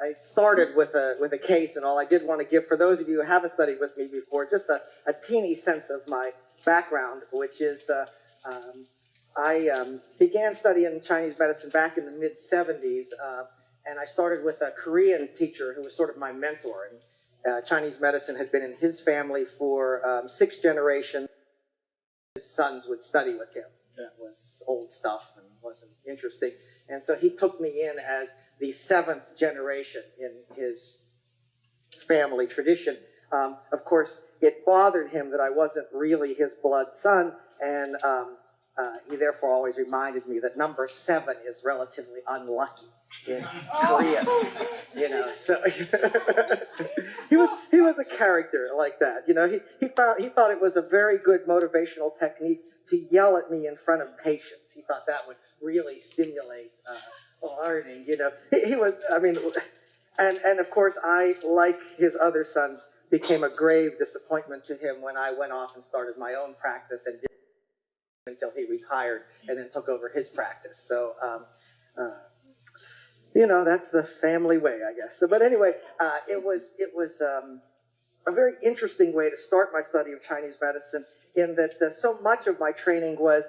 I started with a case and all. I did want to give, for those of you who haven't studied with me before, just a teeny sense of my background, which is I began studying Chinese medicine back in the mid-70s, and I started with a Korean teacher who was sort of my mentor. And Chinese medicine had been in his family for 6 generations. His sons would study with him. That was old stuff and wasn't interesting. And so he took me in as the 7th generation in his family tradition. Of course, it bothered him that I wasn't really his blood son, and he therefore always reminded me that number 7 is relatively unlucky in Korea. You know, so he was a character like that. You know, he thought it was a very good motivational technique to yell at me in front of patients. He thought that would really stimulate learning. You know, he was. I mean, and of course, I, like his other sons, became a grave disappointment to him when I went off and started my own practice and did until he retired and then took over his practice. So, you know, that's the family way, I guess. So, but anyway, it was a very interesting way to start my study of Chinese medicine, in that so much of my training was,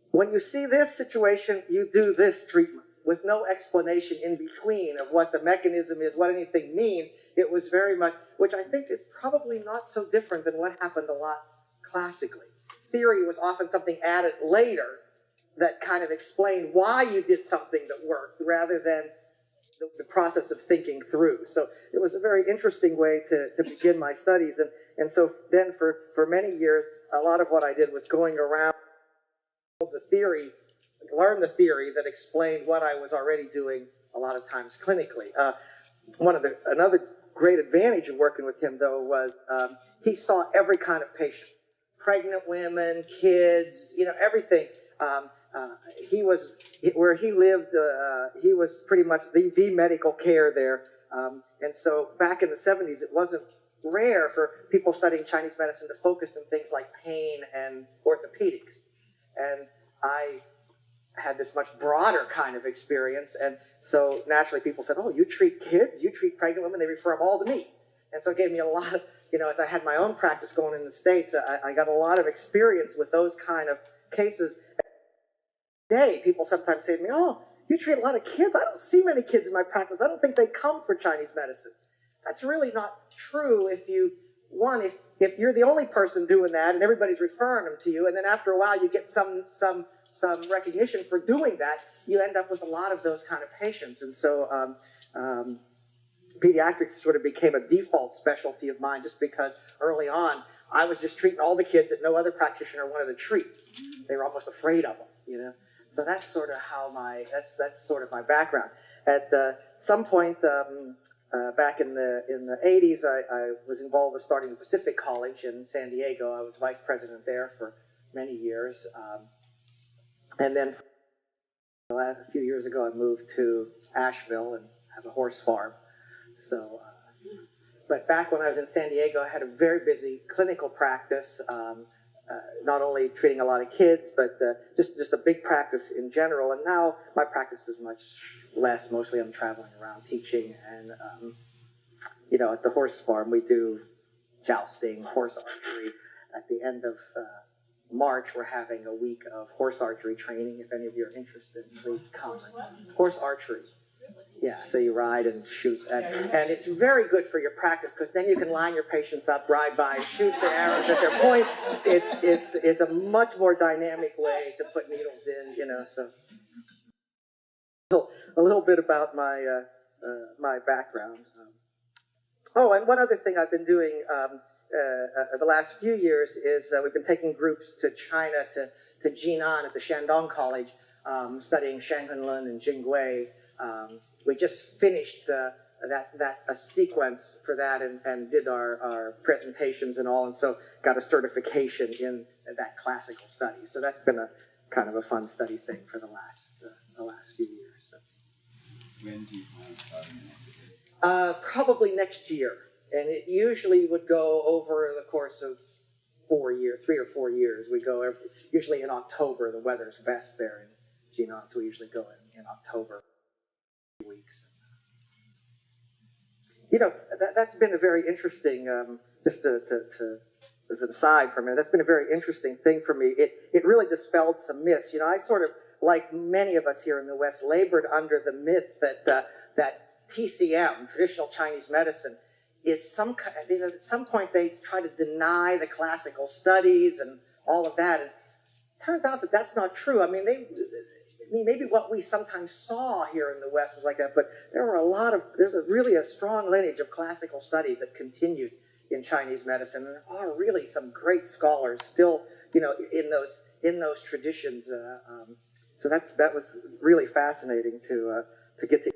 when you see this situation, you do this treatment, with no explanation in between of what the mechanism is, what anything means. It was very much, which I think is probably not so different than what happened a lot classically. Theory was often something added later that kind of explained why you did something that worked, rather than the process of thinking through. So it was a very interesting way to begin my studies. And so then for many years, a lot of what I did was going around the theory, learn the theory that explained what I was already doing a lot of times clinically. Another great advantage of working with him, though, was he saw every kind of patient. Pregnant women, kids, you know, everything. Where he lived, he was pretty much the medical care there. And so back in the 70s, it wasn't rare for people studying Chinese medicine to focus on things like pain and orthopedics. And I had this much broader kind of experience. And so naturally people said, oh, you treat kids, you treat pregnant women, they refer them all to me. And so it gave me a lot of, you know, as I had my own practice going in the States, I got a lot of experience with those kind of cases. Today, people sometimes say to me, oh, you treat a lot of kids? I don't see many kids in my practice. I don't think they come for Chinese medicine. That's really not true if you're the only person doing that and everybody's referring them to you, and then after a while you get some recognition for doing that, you end up with a lot of those kind of patients. And so pediatrics sort of became a default specialty of mine, just because early on I was just treating all the kids that no other practitioner wanted to treat. They were almost afraid of them, you know. So that's sort of how that's sort of my background. At some point back in the 80s, I was involved with starting the Pacific College in San Diego. I was vice president there for many years. And then a few years ago, I moved to Asheville and have a horse farm. So, but back when I was in San Diego, I had a very busy clinical practice, not only treating a lot of kids, but just a big practice in general. And now my practice is much less. Mostly I'm traveling around teaching. And, you know, at the horse farm, we do jousting, horse archery. At the end of March, we're having a week of horse archery training. If any of you are interested, please come. Horse archery. Yeah, so you ride and shoot. And it's very good for your practice, because then you can line your patients up, ride by, and shoot the arrows at their point. It's a much more dynamic way to put needles in, you know. So a little bit about my my background. Oh, and one other thing I've been doing the last few years is we've been taking groups to China, to Jinan at the Shandong College, studying Shanghunlun and Jingui. We just finished a sequence for that and did our presentations and all, and so got a certification in that classical study. So that's been a kind of a fun study thing for the last few years. So. When do you plan on starting next? Probably next year, and it usually would go over the course of 3 or 4 years. We go usually in October. The weather's best there in Jinan, so we usually go in October. Weeks. you know, that's been a very interesting, just as an aside for a minute, that's been a very interesting thing for me. It really dispelled some myths. You know, I sort of, like many of us here in the West, labored under the myth that TCM, traditional Chinese medicine, is some kind, you know, at some point they try to deny the classical studies and all of that. And it turns out that that's not true. I mean, maybe what we sometimes saw here in the West was like that, but there's really a strong lineage of classical studies that continued in Chinese medicine. And there are really some great scholars still, you know, in those traditions. So that was really fascinating to get to.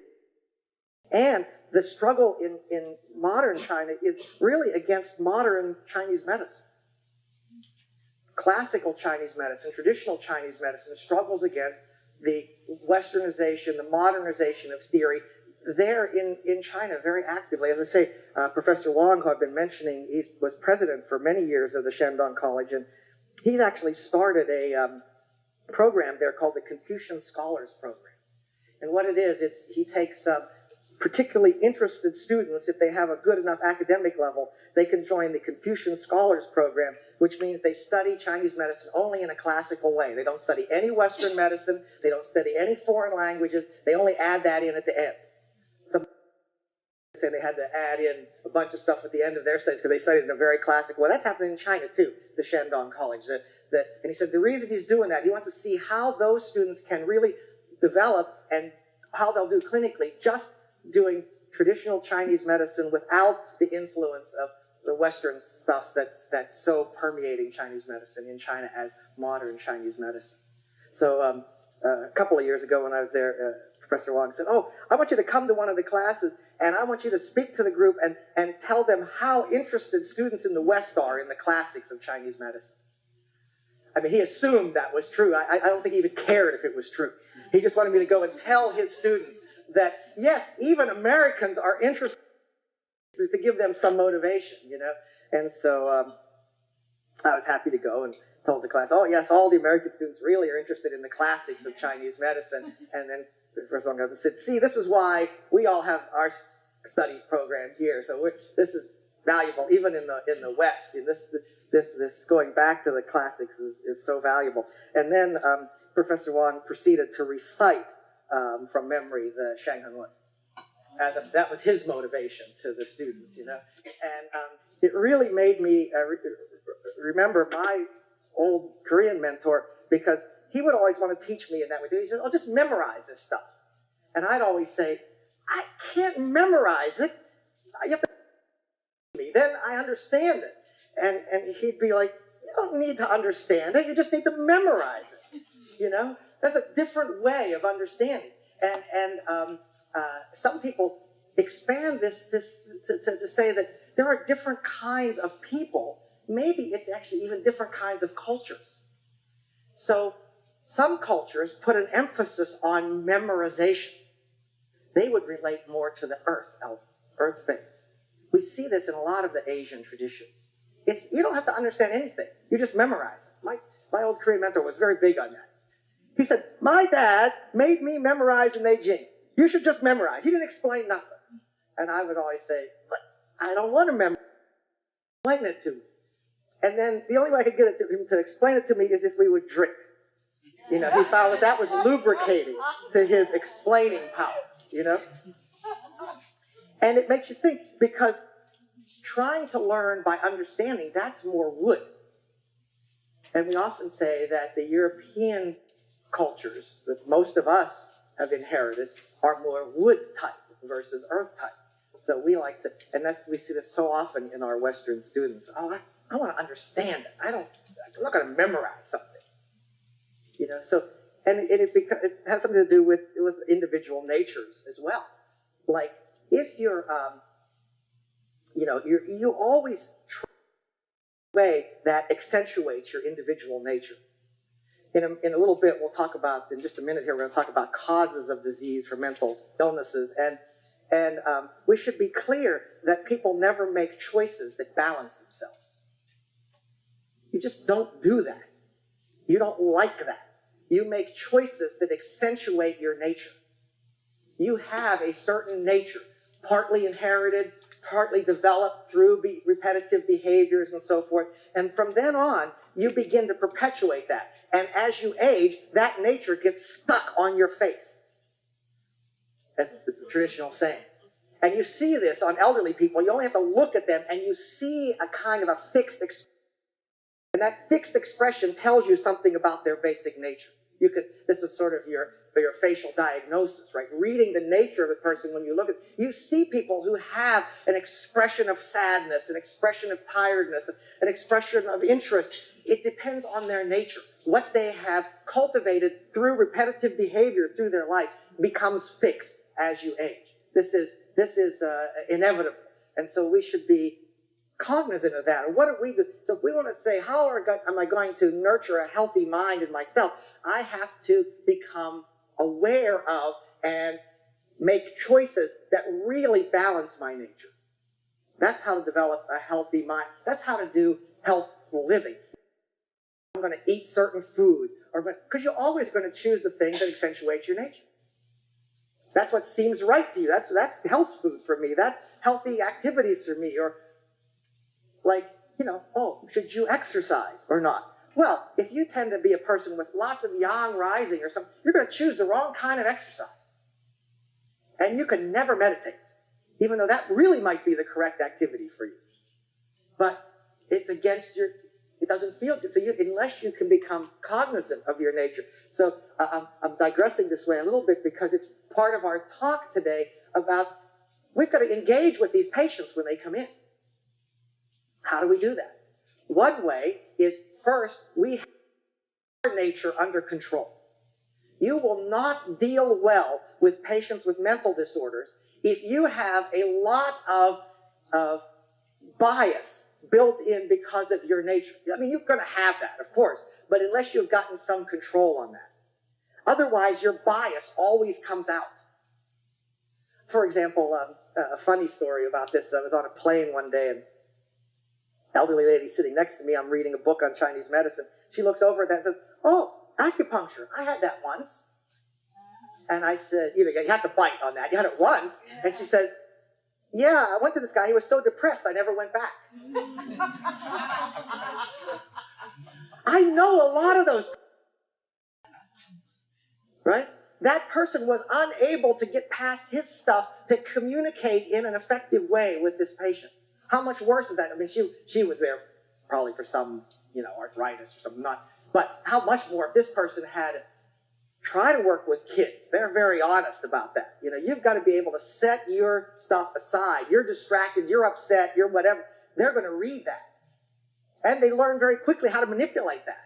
And the struggle in modern China is really against modern Chinese medicine. Classical Chinese medicine, traditional Chinese medicine struggles against the westernization, the modernization of theory there in China very actively. As I say, Professor Wang, who I've been mentioning, he was president for many years of the Shandong College, and he's actually started a program there called the Confucian Scholars Program. And what it is, he takes particularly interested students, if they have a good enough academic level, they can join the Confucian Scholars Program, which means they study Chinese medicine only in a classical way. They don't study any Western medicine, they don't study any foreign languages, they only add that in at the end. Some say they had to add in a bunch of stuff at the end of their studies because they studied in a very classical way. That's happening in China too, the Shandong College. And he said the reason he's doing that, he wants to see how those students can really develop and how they'll do clinically, just doing traditional Chinese medicine without the influence of the Western stuff that's so permeating Chinese medicine in China as modern Chinese medicine. So a couple of years ago when I was there, Professor Wang said, "Oh, I want you to come to one of the classes and I want you to speak to the group and tell them how interested students in the West are in the classics of Chinese medicine." I mean, he assumed that was true. I don't think he even cared if it was true. He just wanted me to go and tell his students that, yes, even Americans are interested, to give them some motivation, you know. And so I was happy to go and told the class, oh, yes, all the American students really are interested in the classics of Chinese medicine. And then the first one said, see, this is why we all have our studies program here. So this is valuable, even in the West. And this going back to the classics is so valuable. And then Professor Wang proceeded to recite from memory the Shanghenlun. That was his motivation to the students, you know. And it really made me remember my old Korean mentor, because he would always want to teach me in that way. He said, oh, just memorize this stuff. And I'd always say, I can't memorize it. You have to me, then I understand it. And he'd be like, you don't need to understand it, you just need to memorize it. You know? There's a different way of understanding. And some people expand this to say that there are different kinds of people. Maybe it's actually even different kinds of cultures. So some cultures put an emphasis on memorization. They would relate more to the earth phase. We see this in a lot of the Asian traditions. You don't have to understand anything. You just memorize it. My old Korean mentor was very big on that. He said, my dad made me memorize the Neijing. You should just memorize. He didn't explain nothing. And I would always say, but I don't want to memorize. Explain it to me. And then the only way I could get him to explain it to me is if we would drink. You know, he found that was lubricating to his explaining power, you know? And it makes you think, because trying to learn by understanding, that's more wood. And we often say that the European cultures that most of us have inherited are more wood type versus earth type. So we like to, and we see this so often in our Western students. Oh, I want to understand it. I'm not going to memorize something. You know, so, and it has something to do with individual natures as well. Like, if you're, you know, you always try a way that accentuates your individual nature. In a little bit, we'll talk about, in just a minute here, we're going to talk about causes of disease for mental illnesses. And we should be clear that people never make choices that balance themselves. You just don't do that. You don't like that. You make choices that accentuate your nature. You have a certain nature partly inherited, partly developed through repetitive behaviors and so forth. And from then on, you begin to perpetuate that. And as you age, that nature gets stuck on your face. That's the traditional saying. And you see this on elderly people. You only have to look at them and you see a kind of a fixed expression. And that fixed expression tells you something about their basic nature. This is sort of your facial diagnosis, right? Reading the nature of the person when you look at it. You see people who have an expression of sadness, an expression of tiredness, an expression of interest. It depends on their nature. What they have cultivated through repetitive behavior through their life becomes fixed as you age. This is inevitable. And so we should be cognizant of that. And what do we do? So if we want to say, how am I going to nurture a healthy mind in myself? I have to become aware of and make choices that really balance my nature. That's how to develop a healthy mind. That's how to do healthful living. I'm going to eat certain foods, because you're always going to choose the things that accentuate your nature. That's what seems right to you. That's health food for me. That's healthy activities for me. Or like, should you exercise or not? Well, if you tend to be a person with lots of yang rising or something, you're going to choose the wrong kind of exercise. And you can never meditate, even though that really might be the correct activity for you. But it's against it doesn't feel good. So unless you can become cognizant of your nature. So I'm digressing this way a little bit because it's part of our talk today about we've got to engage with these patients when they come in. How do we do that? One way is, first, we have our nature under control. You will not deal well with patients with mental disorders if you have a lot of bias built in because of your nature. I mean, you're going to have that, of course, but unless you've gotten some control on that. Otherwise, your bias always comes out. For example, a funny story about this. I was on a plane one day, and elderly lady sitting next to me, I'm reading a book on Chinese medicine. She looks over at that and says, "Oh, acupuncture. I had that once." And I said, you have to bite on that. You had it once. And she says, "Yeah, I went to this guy. He was so depressed, I never went back." I know a lot of those. Right? That person was unable to get past his stuff to communicate in an effective way with this patient. How much worse is that? I mean, she was there probably for some, arthritis or something. But how much more if this person had try to work with kids? They're very honest about that. You've got to be able to set your stuff aside. You're distracted, you're upset, you're whatever. They're going to read that. And they learn very quickly how to manipulate that.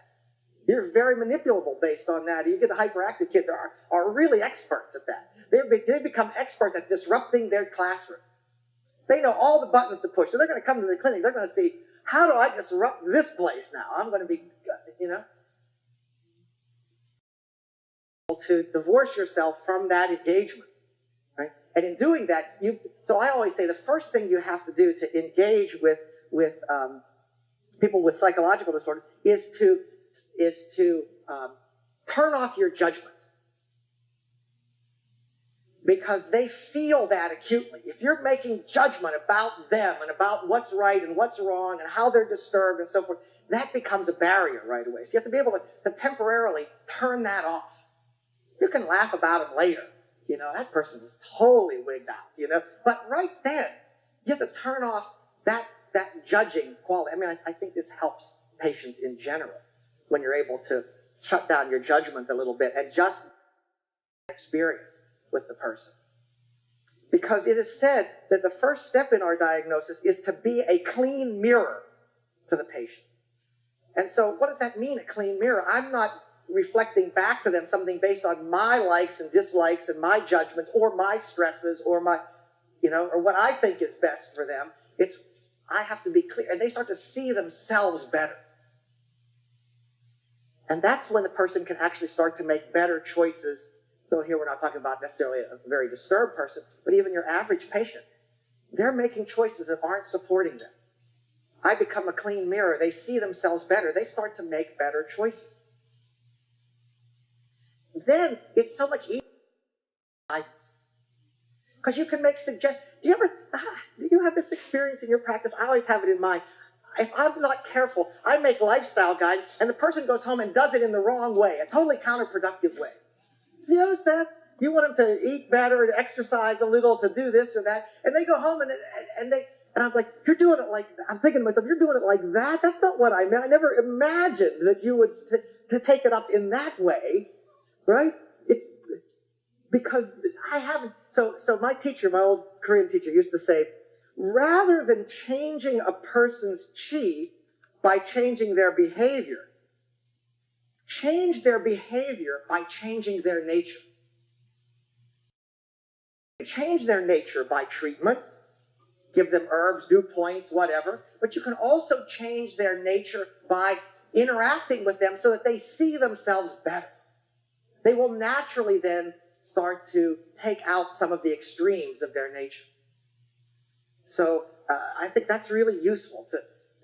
You're very manipulable based on that. You get the hyperactive kids are really experts at that. They become experts at disrupting their classroom. They know all the buttons to push. So they're going to come to the clinic. They're going to see, how do I disrupt this place now? I'm going to be, to divorce yourself from that engagement, right? And in doing that, so I always say the first thing you have to do to engage with people with psychological disorders is to turn off your judgment. Because they feel that acutely. If you're making judgment about them and about what's right and what's wrong and how they're disturbed and so forth, that becomes a barrier right away. So you have to be able to temporarily turn that off. You can laugh about it later. That person was totally wigged out, But right then, you have to turn off that judging quality. I mean, I think this helps patients in general when you're able to shut down your judgment a little bit and just experience with the person. Because it is said that the first step in our diagnosis is to be a clean mirror to the patient. And so what does that mean, a clean mirror? I'm not reflecting back to them something based on my likes and dislikes and my judgments or my stresses or my, or what I think is best for them. I have to be clear. And they start to see themselves better. And that's when the person can actually start to make better choices. So here we're not talking about necessarily a very disturbed person, but even your average patient. They're making choices that aren't supporting them. I become a clean mirror. They see themselves better. They start to make better choices. Then it's so much easier. Because you can make suggestions. Do you have this experience in your practice? I always have it in mind. If I'm not careful, I make lifestyle guidance, and the person goes home and does it in the wrong way, a totally counterproductive way. You notice that? You want them to eat better, to exercise a little, to do this or that, and they go home and I'm like, you're doing it like that. I'm thinking to myself, you're doing it like that? That's not what I meant. I never imagined that you would to take it up in that way, right? It's because I haven't. So my teacher, my old Korean teacher, used to say, rather than changing a person's chi by changing their behavior, change their behavior by changing their nature. Change their nature by treatment, give them herbs, do points, whatever, but you can also change their nature by interacting with them so that they see themselves better. They will naturally then start to take out some of the extremes of their nature. So I think that's really useful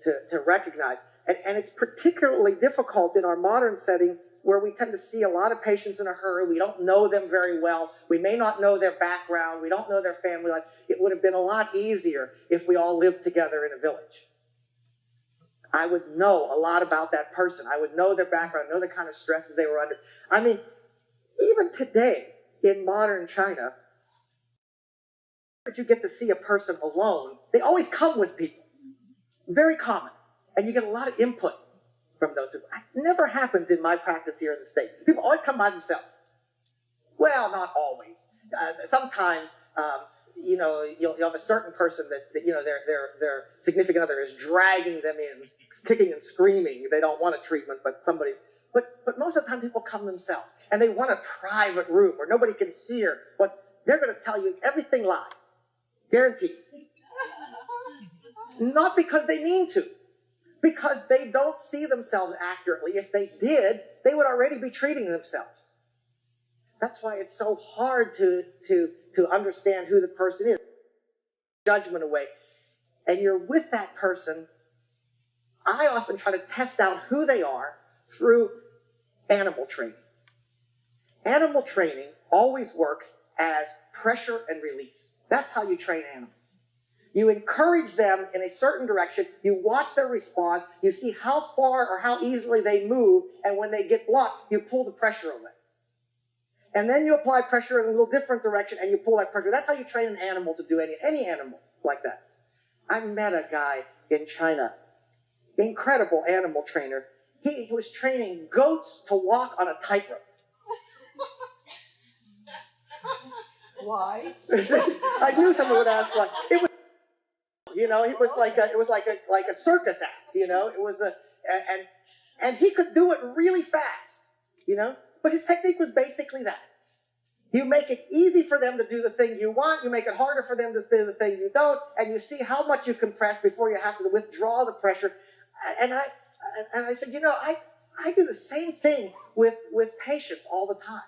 to recognize. And it's particularly difficult in our modern setting where we tend to see a lot of patients in a hurry. We don't know them very well. We may not know their background. We don't know their family life. It would have been a lot easier if we all lived together in a village. I would know a lot about that person. I would know their background, know the kind of stresses they were under. I mean, even today in modern China, that you get to see a person alone, they always come with people. Very common. And you get a lot of input from those people. It never happens in my practice here in the States. People always come by themselves. Well, not always. Sometimes, you'll have a certain person that their significant other is dragging them in, kicking and screaming. They don't want a treatment, but somebody. But most of the time, people come themselves, and they want a private room where nobody can hear what they're going to tell you. Everything lies, guaranteed. Not because they mean to. Because they don't see themselves accurately. If they did, they would already be treating themselves. That's why it's so hard to understand who the person is. Judgment away. And you're with that person. I often try to test out who they are through animal training. Animal training always works as pressure and release. That's how you train animals. You encourage them in a certain direction, you watch their response, you see how far or how easily they move, and when they get blocked, you pull the pressure away. And then you apply pressure in a little different direction, and you pull that pressure. That's how you train an animal to do any animal like that. I met a guy in China, incredible animal trainer. He was training goats to walk on a tightrope. Why? I knew someone would ask why. It was like a circus act. It was and he could do it really fast. But his technique was basically that. You make it easy for them to do the thing you want. You make it harder for them to do the thing you don't, and you see how much you can press before you have to withdraw the pressure. And I said, I do the same thing with patients all the time.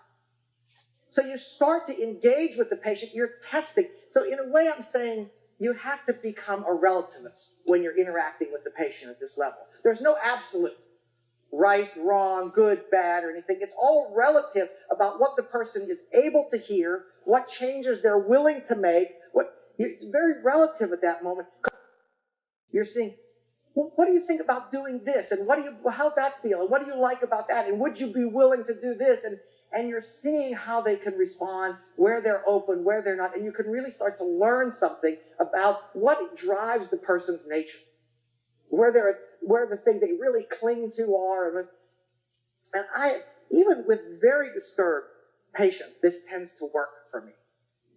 So you start to engage with the patient. You're testing. So in a way, I'm saying, you have to become a relativist when you're interacting with the patient at this level. There's no absolute right, wrong, good, bad, or anything. It's all relative about what the person is able to hear, what changes they're willing to make. It's very relative at that moment. You're seeing, well, what do you think about doing this? And how's that feel? And what do you like about that? And would you be willing to do this? And you're seeing how they can respond, where they're open, where they're not. And you can really start to learn something about what drives the person's nature, where the things they really cling to are. And even with very disturbed patients, this tends to work for me.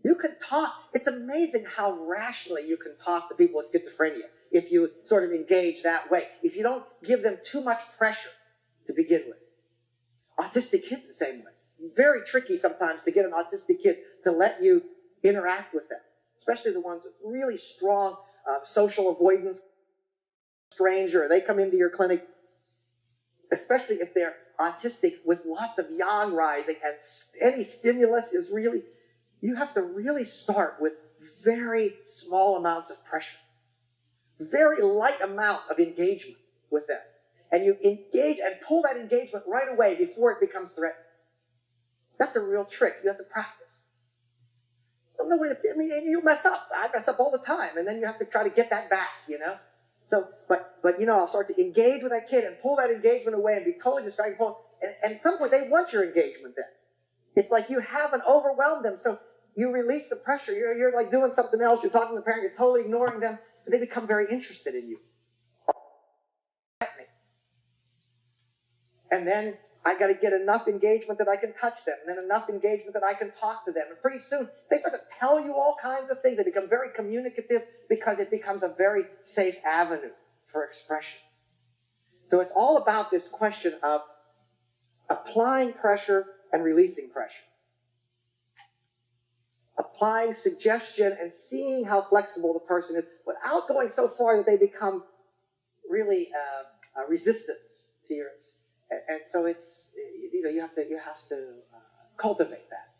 You can talk. It's amazing how rationally you can talk to people with schizophrenia if you sort of engage that way. If you don't give them too much pressure to begin with. Autistic kids the same way. Very tricky sometimes to get an autistic kid to let you interact with them, especially the ones with really strong social avoidance, stranger. They come into your clinic, especially if they're autistic with lots of yang rising and any stimulus is really, you have to really start with very small amounts of pressure, very light amount of engagement with them. And you engage and pull that engagement right away before it becomes threatening. That's a real trick. You have to practice. well, no way to, I mean, you mess up. I mess up all the time. And then you have to try to get that back, you know? So, but I'll start to engage with that kid and pull that engagement away and be totally distracted. And at some point, they want your engagement then. It's like you haven't overwhelmed them. So you release the pressure. You're like doing something else. You're talking to the parent. You're totally ignoring them. But they become very interested in you. And then I got to get enough engagement that I can touch them, and then enough engagement that I can talk to them. And pretty soon, they start to tell you all kinds of things. They become very communicative because it becomes a very safe avenue for expression. So it's all about this question of applying pressure and releasing pressure. Applying suggestion and seeing how flexible the person is without going so far that they become really resistant to yours. And so it's, you have to cultivate that.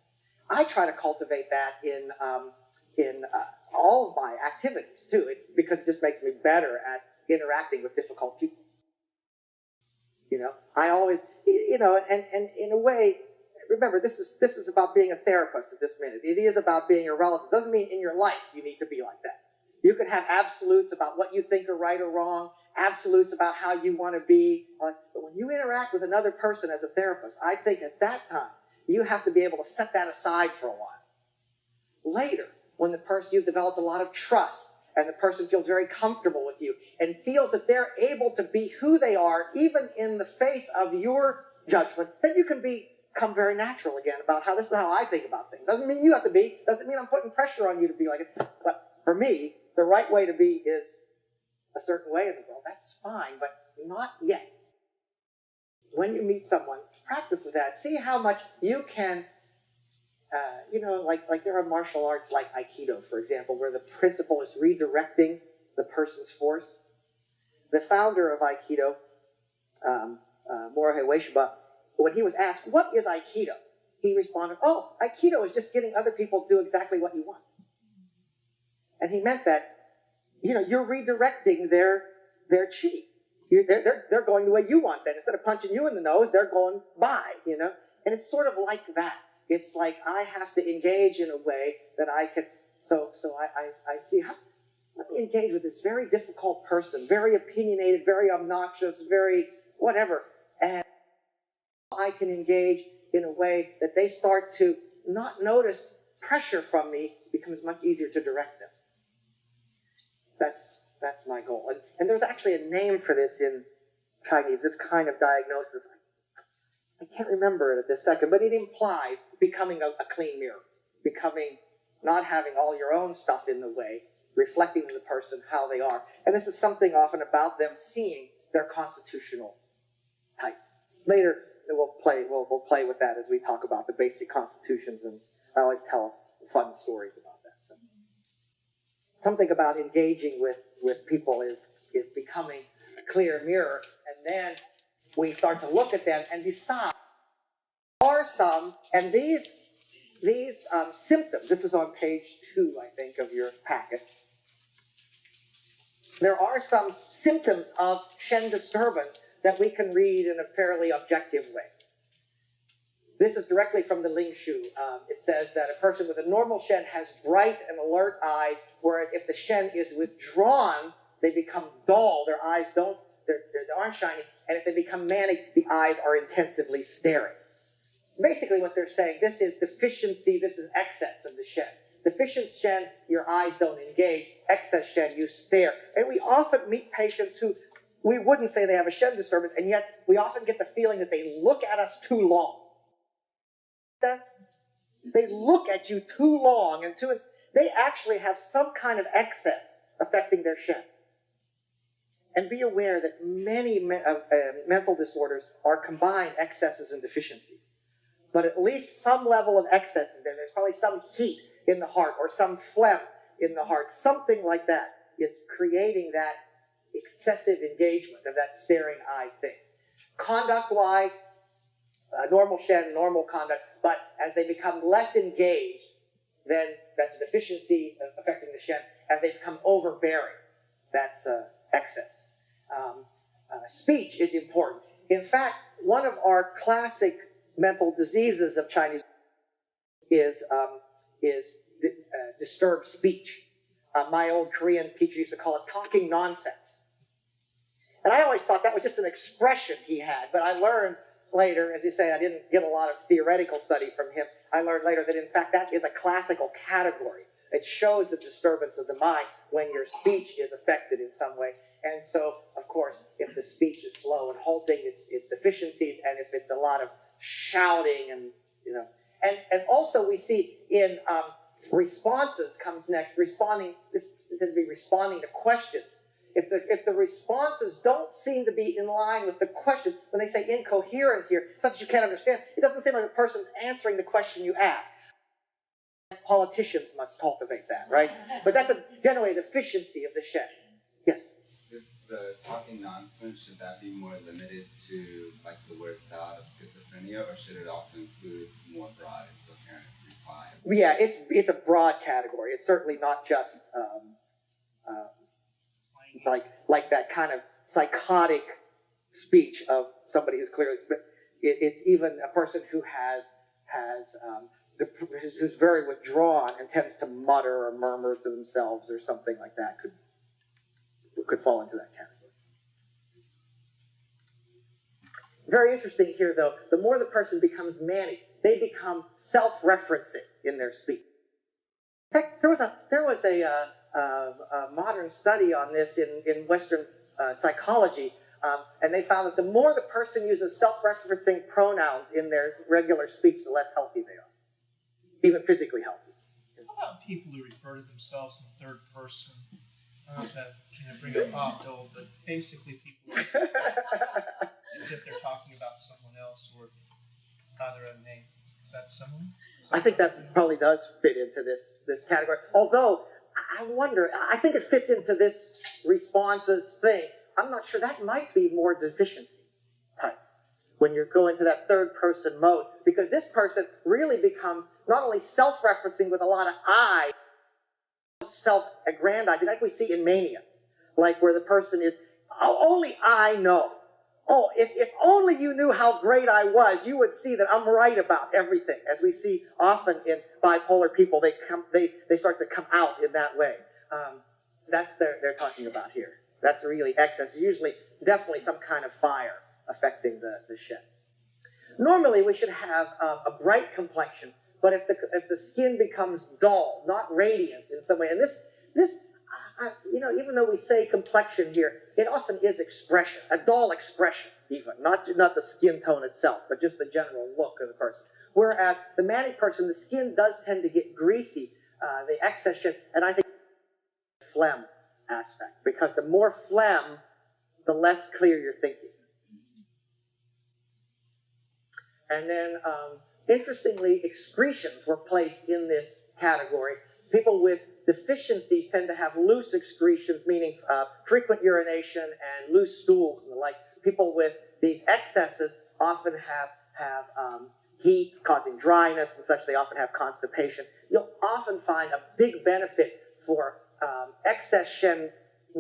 I try to cultivate that in all of my activities too. It's because it just makes me better at interacting with difficult people. I always, and in a way, remember, this is about being a therapist at this minute. It is about being a relative. It doesn't mean in your life you need to be like that. You can have absolutes about what you think are right or wrong, absolutes about how you want to be. But when you interact with another person as a therapist, I think at that time, you have to be able to set that aside for a while. Later, when the person, you've developed a lot of trust, and the person feels very comfortable with you, and feels that they're able to be who they are, even in the face of your judgment, then you can become very natural again about how this is how I think about things. Doesn't mean you have to be, doesn't mean I'm putting pressure on you to be like it, but for me, the right way to be is a certain way in the world. That's fine, but not yet. When you meet someone, practice with that. See how much you can, like there are martial arts like Aikido, for example, where the principle is redirecting the person's force. The founder of Aikido, Morihei Ueshiba, when he was asked, what is Aikido? He responded, oh, Aikido is just getting other people to do exactly what you want. And he meant that, you're redirecting their chi. They're going the way you want them. Instead of punching you in the nose, they're going by, And it's sort of like that. It's like I have to engage in a way that I can, so I see, let me engage with this very difficult person, very opinionated, very obnoxious, very whatever. And I can engage in a way that they start to not notice pressure from me. It becomes much easier to direct them. That's my goal. And there's actually a name for this in Chinese, this kind of diagnosis. I can't remember it at this second, but it implies becoming a clean mirror, not having all your own stuff in the way, reflecting to the person how they are. And this is something often about them seeing their constitutional type. Later, we'll play with that as we talk about the basic constitutions, and I always tell fun stories about that. So, something about engaging with people is becoming a clear mirror, and then we start to look at them and decide. There are some, and these symptoms, this is on page 2, I think, of your packet. There are some symptoms of Shen disturbance that we can read in a fairly objective way. This is directly from the Ling Shu. It says that a person with a normal Shen has bright and alert eyes, whereas if the Shen is withdrawn, they become dull. Their eyes they aren't shiny, and if they become manic, the eyes are intensively staring. Basically what they're saying, this is deficiency, this is excess of the Shen. Deficient Shen, your eyes don't engage. Excess Shen, you stare. And we often meet patients who, we wouldn't say they have a Shen disturbance, and yet we often get the feeling that they look at us too long. They look at you too long, and they actually have some kind of excess affecting their Shen. And be aware that many mental disorders are combined excesses and deficiencies. But at least some level of excess is there. There's probably some heat in the heart or some phlegm in the heart. Something like that is creating that excessive engagement of that staring eye thing. Conduct-wise, normal Shen, normal conduct, but as they become less engaged, then that's a deficiency affecting the Shen. As they become overbearing, that's excess. Speech is important. In fact, one of our classic mental diseases of Chinese is disturbed speech. My old Korean teacher used to call it talking nonsense. And I always thought that was just an expression he had, but I learned later, as you say, I didn't get a lot of theoretical study from him. I learned later that in fact that is a classical category. It shows the disturbance of the mind when your speech is affected in some way. And so, of course, if the speech is slow and halting, it's deficiencies, and if it's a lot of shouting and, and also we see in responses comes next, this tends to be responding to questions. If the responses don't seem to be in line with the question, when they say incoherent here, it's not that you can't understand. It doesn't seem like the person's answering the question you ask. Politicians must cultivate that, right? But that's generally a deficiency of the Shen. Yes? Is the talking nonsense, should that be more limited to like the word salad of schizophrenia, or should it also include more broad and coherent replies? Yeah, it's a broad category. It's certainly not just like that kind of psychotic speech of somebody who's clearly, but it's even a person who who's very withdrawn and tends to mutter or murmur to themselves or something like that could fall into that category. Very interesting here, though, the more the person becomes manic, they become self-referencing in their speech. In fact, there was a modern study on this in Western psychology, and they found that the more the person uses self-referencing pronouns in their regular speech, the less healthy they are, even physically healthy. How about people who refer to themselves in the third person? I don't know to bring up pop Bill, but basically people as if they're talking about someone else or by their own name. Is that similar? I think that probably does fit into this category. Although, I wonder, I think it fits into this responses thing. I'm not sure. That might be more deficiency type when you're going to that third person mode, because this person really becomes not only self-referencing with a lot of I, self-aggrandizing, like we see in mania, like where the person is, oh, only I know. Oh, if only you knew how great I was, you would see that I'm right about everything. As we see often in bipolar people, they start to come out in that way. That's they're talking about here. That's really excess. Usually, definitely some kind of fire affecting the Shen. Normally, we should have a bright complexion, but if the skin becomes dull, not radiant in some way, and this even though we say complexion here, it often is expression, a dull expression even, not the skin tone itself, but just the general look of the person. Whereas the manic person, the skin does tend to get greasy, the excess Shen, and I think phlegm aspect, because the more phlegm, the less clear you're thinking. And then, interestingly, excretions were placed in this category. People with deficiencies tend to have loose excretions, meaning frequent urination and loose stools and the like. People with these excesses often have heat causing dryness and such. They often have constipation. You'll often find a big benefit for excess Shen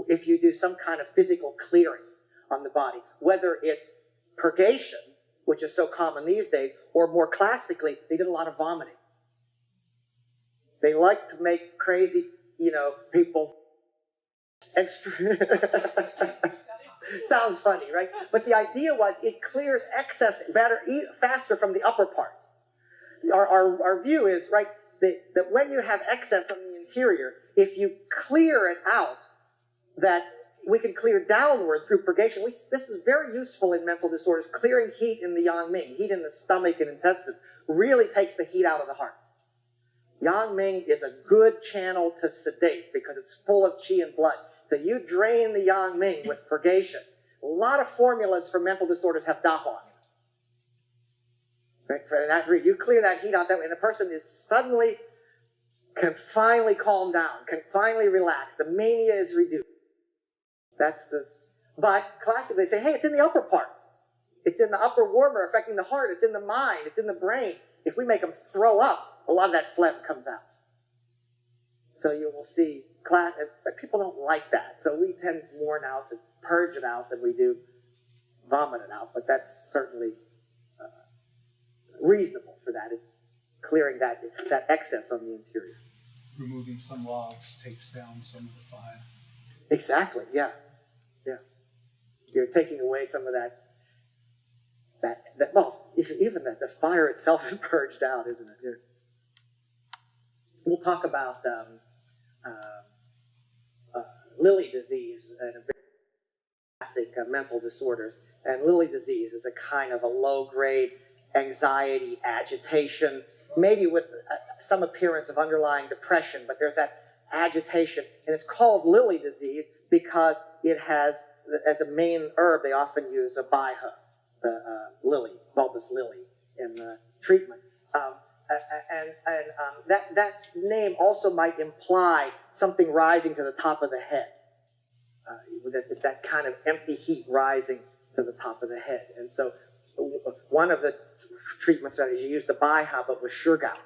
if you do some kind of physical clearing on the body, whether it's purgation, which is so common these days, or more classically, they did a lot of vomiting. They like to make crazy, people. And sounds funny, right? But the idea was it clears excess faster from the upper part. Our view is, right, that when you have excess on the interior, if you clear it out, that we can clear downward through purgation. This is very useful in mental disorders. Clearing heat in the yang ming, heat in the stomach and intestine, really takes the heat out of the heart. Yang ming is a good channel to sedate because it's full of qi and blood. So you drain the yang ming with purgation. A lot of formulas for mental disorders have da huang. Right? For that reason, you clear that heat out that way, and the person is can finally calm down, can finally relax. The mania is reduced. But classically they say, hey, it's in the upper part. It's in the upper warmer affecting the heart. It's in the mind. It's in the brain. If we make them throw up, a lot of that phlegm comes out. So you will see, people don't like that. So we tend more now to purge it out than we do vomit it out. But that's certainly reasonable for that. It's clearing that excess on the interior. removing some logs takes down some of the fire. Exactly. Yeah. Yeah. You're taking away some of that. Well, even the fire itself is purged out, isn't it? Here. We'll talk about Lilly disease and a very classic mental disorders. And Lilly disease is a kind of a low-grade anxiety, agitation, maybe with some appearance of underlying depression, but there's that agitation. And it's called Lilly disease because it has, as a main herb, they often use a baihe, the lily, bulbous lily, in the treatment. That name also might imply something rising to the top of the head. It's that kind of empty heat rising to the top of the head. And so one of the treatment strategies, you use the baihe, but with shurgao.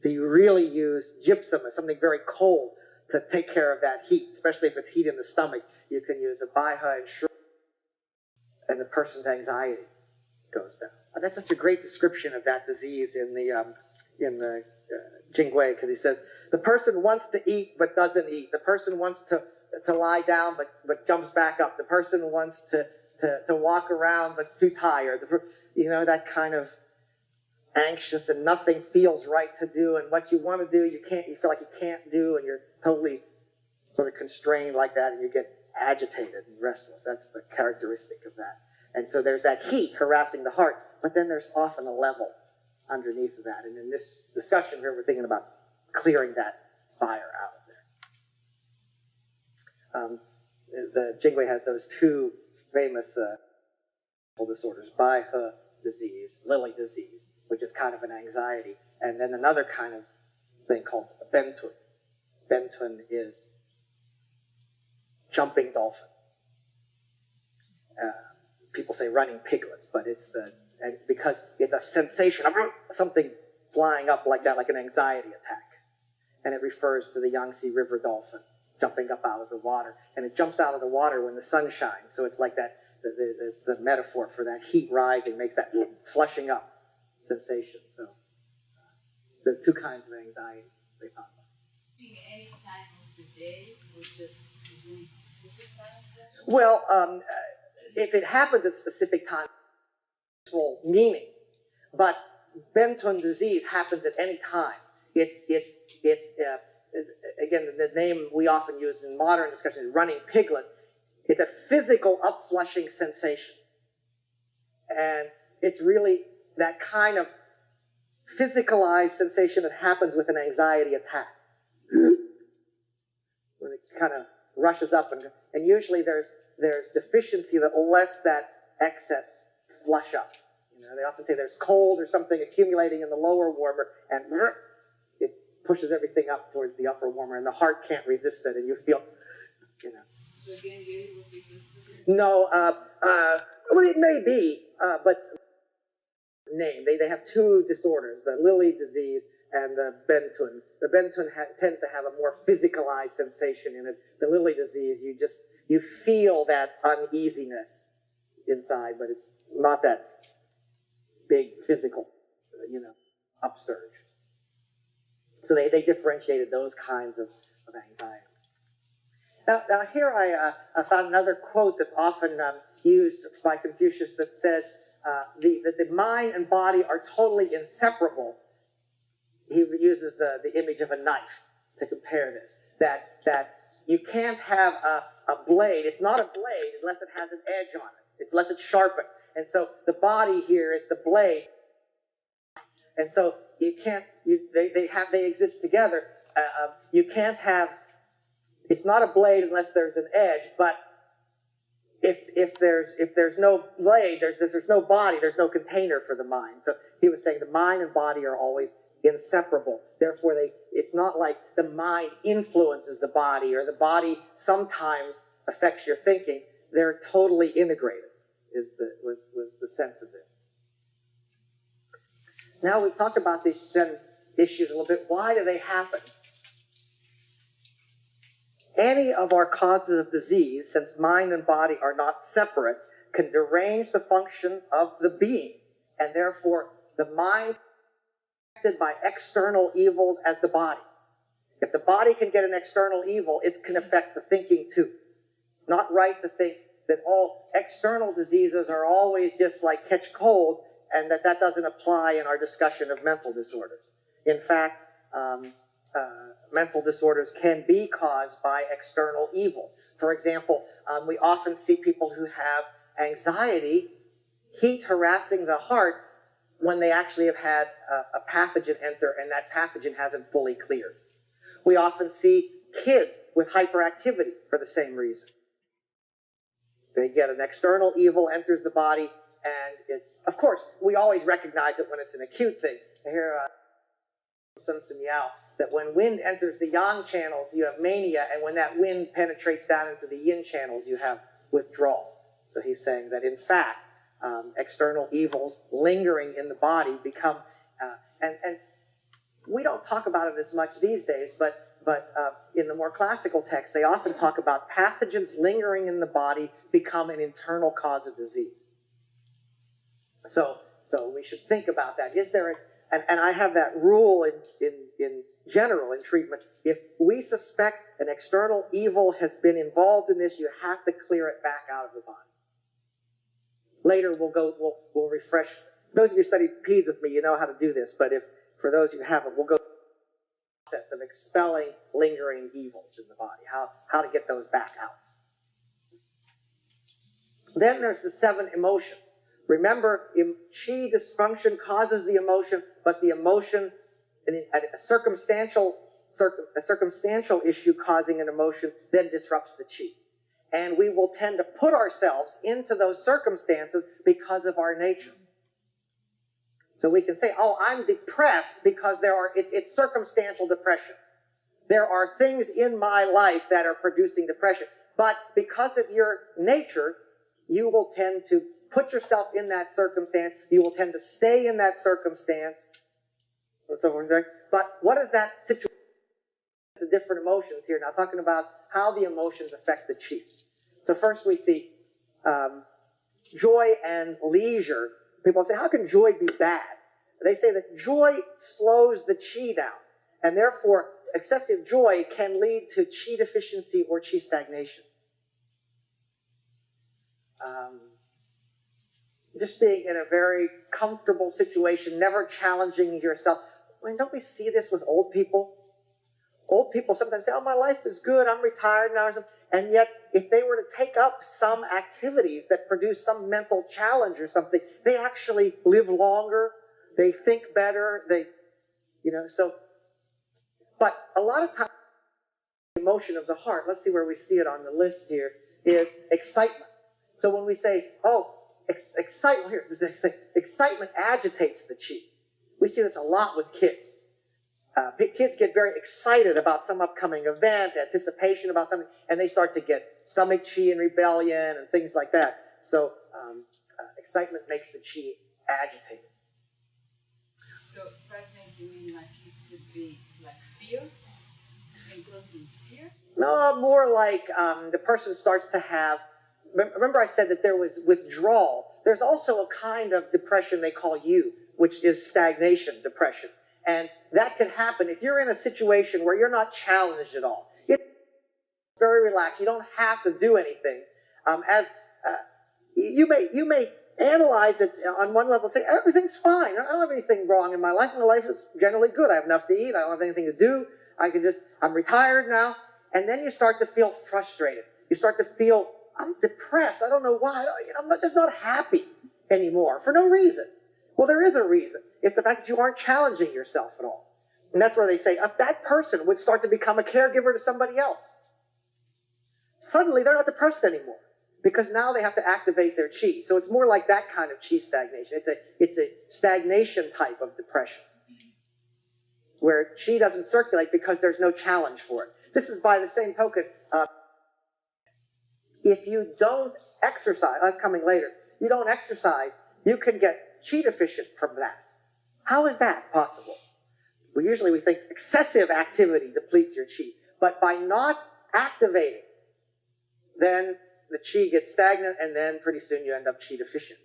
So you really use gypsum or something very cold to take care of that heat, especially if it's heat in the stomach. You can use a baihe and shurgao, and the person's anxiety goes down. That's such a great description of that disease in the Jingwei, because he says, the person wants to eat but doesn't eat. The person wants to lie down but jumps back up. The person wants to walk around but's too tired. That kind of anxious and nothing feels right to do, and what you want to do, you feel like you can't do, and you're totally sort of constrained like that, and you get agitated and restless. That's the characteristic of that. And so there's that heat harassing the heart, but then there's often a level underneath of that. And in this discussion here, we're thinking about clearing that fire out of there. The Jingwei has those two famous disorders, baihe disease, Lilly disease, which is kind of an anxiety, and then another kind of thing called bentun. Bentun is jumping dolphin. People say running piglet, but because it's a sensation of something flying up like that, like an anxiety attack. And it refers to the Yangtze River dolphin jumping up out of the water. And it jumps out of the water when the sun shines. So it's like that, the metaphor for that heat rising makes that flushing up sensation. So there's two kinds of anxiety they talk about. Any time of the day, or just is any specific time of the day? Well, if it happens at specific time, it's full meaning. But Bentun disease happens at any time. It's again, the name we often use in modern discussion is running piglet. It's a physical upflushing sensation. And it's really that kind of physicalized sensation that happens with an anxiety attack. When it kind of rushes up, and usually there's deficiency that lets that excess flush up. They often say there's cold or something accumulating in the lower warmer, and it pushes everything up towards the upper warmer, and the heart can't resist it, and you feel, So again, really would be good for this? No, well, it may be, but name. They have two disorders, the Lilly disease and the Bentun. The Bentun tends to have a more physicalized sensation in it. The Lilly disease, you feel that uneasiness inside, but it's not that big physical, upsurge. So they differentiated those kinds of anxiety. Now here I found another quote that's often used by Confucius that says the mind and body are totally inseparable. He uses the image of a knife to compare this. That you can't have a blade. It's not a blade unless it has an edge on it. Unless it's sharpened. And so the body here is the blade. And so you can't. They exist together. You can't have. It's not a blade unless there's an edge. But if there's no blade, there's no body. There's no container for the mind. So he was saying the mind and body are always inseparable. Therefore, it's not like the mind influences the body or the body sometimes affects your thinking. They're totally integrated. Was the sense of this. Now we've talked about these Shen issues a little bit. Why do they happen? Any of our causes of disease, since mind and body are not separate, can derange the function of the being, and therefore the mind is affected by external evils as the body. If the body can get an external evil, it can affect the thinking too. It's not right to think that all external diseases are always just like catch cold, and that doesn't apply in our discussion of mental disorders. In fact, mental disorders can be caused by external evil. For example, we often see people who have anxiety, heat harassing the heart, when they actually have had a pathogen enter and that pathogen hasn't fully cleared. We often see kids with hyperactivity for the same reason. They get an external evil, enters the body, and of course, we always recognize it when it's an acute thing. I hear Sun Meow that when wind enters the yang channels, you have mania, and when that wind penetrates down into the yin channels, you have withdrawal. So he's saying that in fact, external evils lingering in the body become, and we don't talk about it as much these days, but in the more classical texts, they often talk about pathogens lingering in the body become an internal cause of disease. So we should think about that. Is there and I have that rule in general in treatment. If we suspect an external evil has been involved in this, you have to clear it back out of the body. Later we'll refresh. Those of you who studied peds with me, you know how to do this, but for those who haven't, we'll go through the process of expelling lingering evils in the body, how to get those back out. Then there's the 7 emotions. Remember, chi dysfunction causes the emotion, but the emotion, a circumstantial issue causing an emotion, then disrupts the chi. And we will tend to put ourselves into those circumstances because of our nature. So we can say, oh, I'm depressed because it's circumstantial depression. There are things in my life that are producing depression. But because of your nature, you will tend to put yourself in that circumstance. You will tend to stay in that circumstance. But what is that situation? The different emotions here. Now talking about how the emotions affect the chi. So first we see joy and leisure. People say, how can joy be bad? They say that joy slows the chi down, and therefore excessive joy can lead to chi deficiency or chi stagnation. Just being in a very comfortable situation, never challenging yourself. I mean, don't we see this with old people? Old people sometimes say, oh, my life is good, I'm retired now. And yet, if they were to take up some activities that produce some mental challenge or something, they actually live longer, they think better, but a lot of times, the emotion of the heart, let's see where we see it on the list here, is excitement. So when we say, oh, excitement, excitement agitates the chi. We see this a lot with kids. Kids get very excited about some upcoming event, anticipation about something, and they start to get stomach chi and rebellion and things like that. So excitement makes the chi agitated. So stagnant, you mean like it could be like fear? Enclosed in fear? No, more like the person starts to have, remember I said that there was withdrawal. There's also a kind of depression they call which is stagnation depression. And that can happen if you're in a situation where you're not challenged at all. It's very relaxed. You don't have to do anything. You may analyze it on one level and say, everything's fine. I don't have anything wrong in my life. My life is generally good. I have enough to eat. I don't have anything to do. I'm retired now. And then you start to feel frustrated. You start to feel, I'm depressed. I don't know why. I'm just not happy anymore for no reason. Well, there is a reason. It's the fact that you aren't challenging yourself at all. And that's where they say, that person would start to become a caregiver to somebody else. Suddenly, they're not depressed anymore because now they have to activate their chi. So it's more like that kind of chi stagnation. It's a stagnation type of depression where chi doesn't circulate because there's no challenge for it. This is by the same token, if you don't exercise, that's coming later, you don't exercise, you can get chi deficient from that. How is that possible? Well, usually we think excessive activity depletes your chi, but by not activating, then the chi gets stagnant, and then pretty soon you end up chi deficient.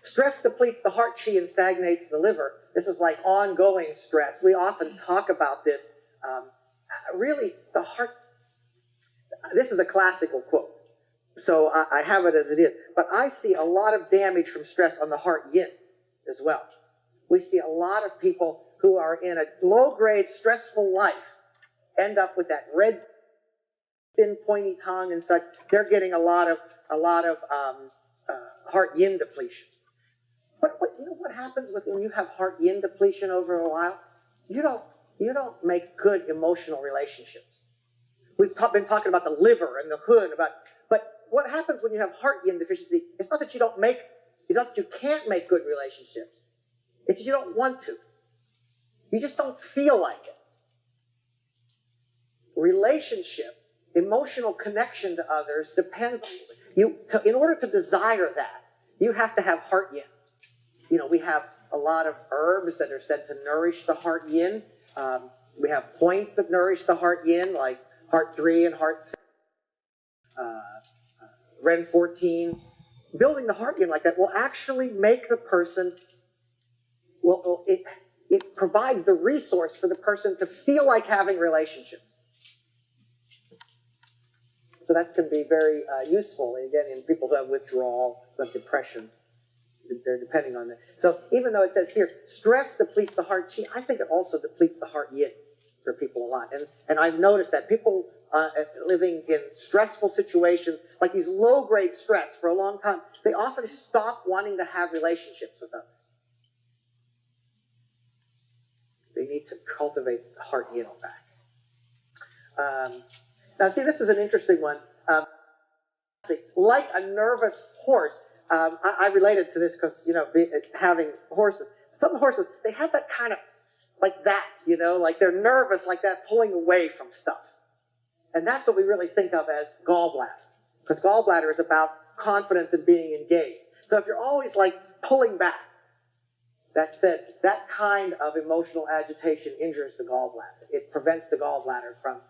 Stress depletes the heart chi and stagnates the liver. This is like ongoing stress. We often talk about this. Really, the heart, this is a classical quote, so I have it as it is. But I see a lot of damage from stress on the heart yin as well. We see a lot of people who are in a low-grade, stressful life end up with that red, thin, pointy tongue and such. They're getting a lot of heart yin depletion. But you know what happens when you have heart yin depletion over a while? You don't make good emotional relationships. We've been talking about the liver and the hood, but what happens when you have heart yin deficiency? It's not that you can't make good relationships. It's that you don't want to. You just don't feel like it. Relationship, emotional connection to others depends on you. In order to desire that, you have to have heart yin. You know, we have a lot of herbs that are said to nourish the heart yin. We have points that nourish the heart yin, like heart 3 and heart 6, Ren 14. Building the heart yin like that will actually make the person, it provides the resource for the person to feel like having relationships. So that can be very useful, again, in people who have withdrawal, who have depression. They're depending on that. So even though it says here, stress depletes the heart chi, I think it also depletes the heart yin for people a lot. And I've noticed that people living in stressful situations, like these low-grade stress for a long time, they often stop wanting to have relationships with others. They need to cultivate the heart yin back. Now see, this is an interesting one. Like a nervous horse, I related to this because, you know, having horses. Some horses, they have that kind of, like that, you know, like they're nervous like that, pulling away from stuff. And that's what we really think of as gallbladder. Because gallbladder is about confidence and being engaged. So if you're always like pulling back, that said, that kind of emotional agitation injures the gallbladder. It prevents the gallbladder from.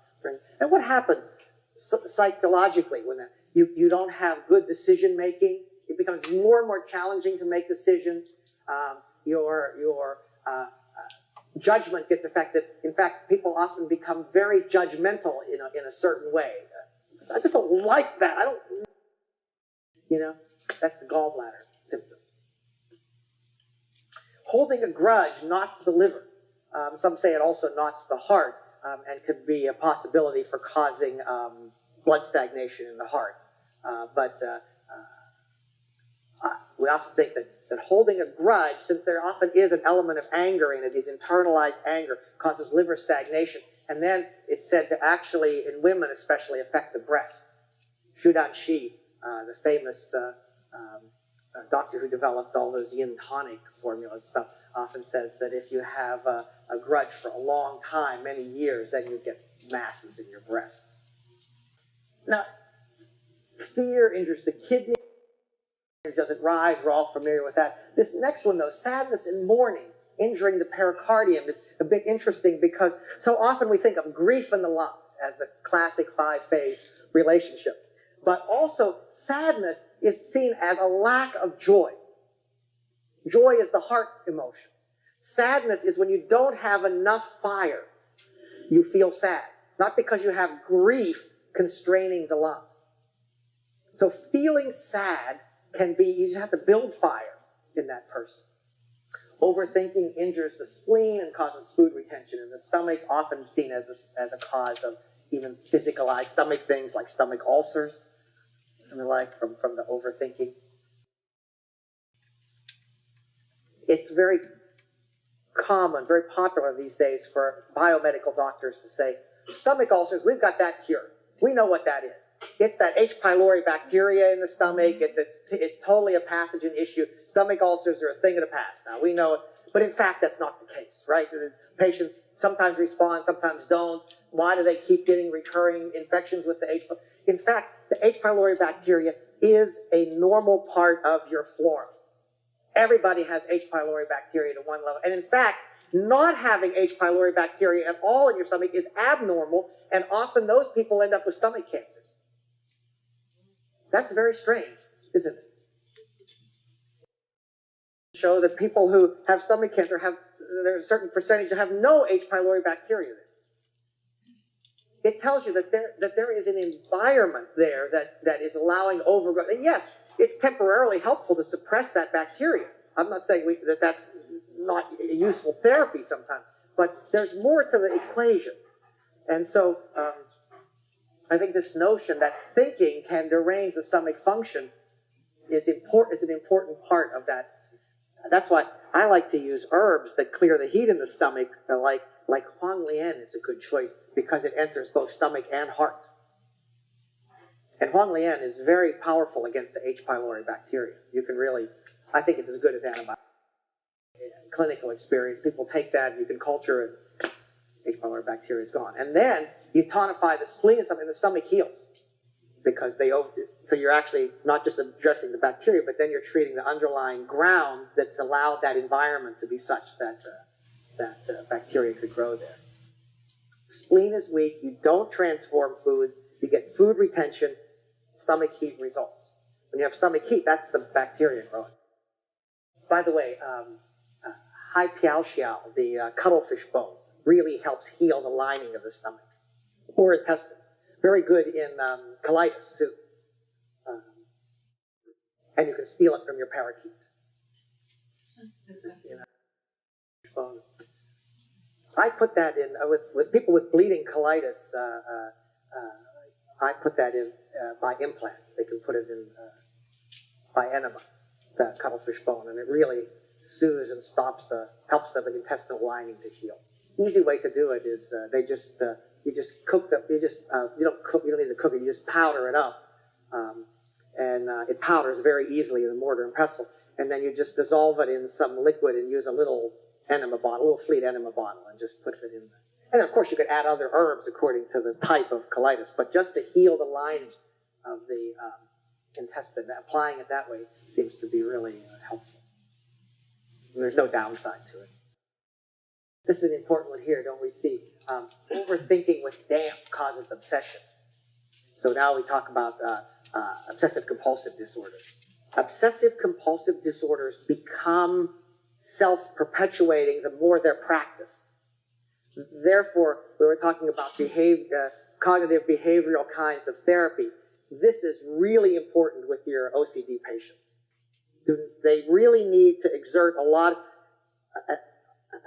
And what happens psychologically when you don't have good decision making? It becomes more and more challenging to make decisions. Your judgment gets affected. In fact, people often become very judgmental in a certain way. I just don't like that. That's the gallbladder symptom. Holding a grudge knots the liver. Some say it also knots the heart and could be a possibility for causing blood stagnation in the heart. We often think that holding a grudge, since there often is an element of anger in it, is internalized anger, causes liver stagnation. And then it's said to actually, in women especially, affect the breast. Shudan Shi, the famous doctor who developed all those yin tonic formulas and stuff, often says that if you have a grudge for a long time, many years, then you get masses in your breast. Now, fear injures the kidney. Doesn't rise, we're all familiar with that. This next one, though, sadness and mourning, injuring the pericardium, is a bit interesting because so often we think of grief in the lungs as the classic 5-phase relationship. But also, sadness is seen as a lack of joy. Joy is the heart emotion. Sadness is when you don't have enough fire, you feel sad. Not because you have grief constraining the lungs. So feeling sad can be, you just have to build fire in that person. Overthinking injures the spleen and causes food retention in the stomach, often seen as a cause of even physicalized stomach things like stomach ulcers and the like from the overthinking. It's very common, very popular these days for biomedical doctors to say, stomach ulcers, we've got that cured. We know what that is. It's that H. pylori bacteria in the stomach. It's totally a pathogen issue. Stomach ulcers are a thing of the past now. We know it. But in fact, that's not the case, right? The patients sometimes respond, sometimes don't. Why do they keep getting recurring infections with the H. In fact, the H. pylori bacteria is a normal part of your flora. Everybody has H. pylori bacteria to one level. And in fact, not having H. pylori bacteria at all in your stomach is abnormal, and often those people end up with stomach cancers. That's very strange, isn't it? show that people who have stomach cancer have, there's a certain percentage that have no H. pylori bacteria there. It tells you that there is an environment there that is allowing overgrowth. And yes, it's temporarily helpful to suppress that bacteria. I'm not saying that's not a useful therapy sometimes, but there's more to the equation. And so I think this notion that thinking can derange the stomach function is an important part of that. That's why I like to use herbs that clear the heat in the stomach, like Huang Lian is a good choice because it enters both stomach and heart. And Huang Lian is very powerful against the H. pylori bacteria. You can really, I think it's as good as antibiotics. Clinical experience, people take that, you can culture it, H. pylori bacteria is gone. And then you tonify the spleen and something, and the stomach heals. Because so you're actually not just addressing the bacteria, but then you're treating the underlying ground that's allowed that environment to be such that bacteria could grow there. Spleen is weak, you don't transform foods, you get food retention, stomach heat results. When you have stomach heat, that's the bacteria growing. By the way, Hai Piao Xiao, the cuttlefish bone, really helps heal the lining of the stomach or intestines. Very good in colitis, too. And you can steal it from your parakeet. You know. I put that in, with people with bleeding colitis, I put that in by implant. They can put it in by enema, that cuttlefish bone, and it really soothes and helps the intestinal lining to heal. Easy way to do it is you just cook them. You don't need to cook it. You just powder it up, and it powders very easily in the mortar and pestle. And then you just dissolve it in some liquid and use a little enema bottle, a little fleet enema bottle, and just put it in there. And of course, you could add other herbs according to the type of colitis, but just to heal the lining of the intestine, applying it that way seems to be really helpful. And there's no downside to it. This is an important one here, don't we see? Overthinking with damp causes obsession. So now we talk about obsessive-compulsive disorders. Obsessive-compulsive disorders become self-perpetuating the more they're practiced. Therefore, we were talking about cognitive behavioral kinds of therapy. This is really important with your OCD patients. They really need to exert a lot.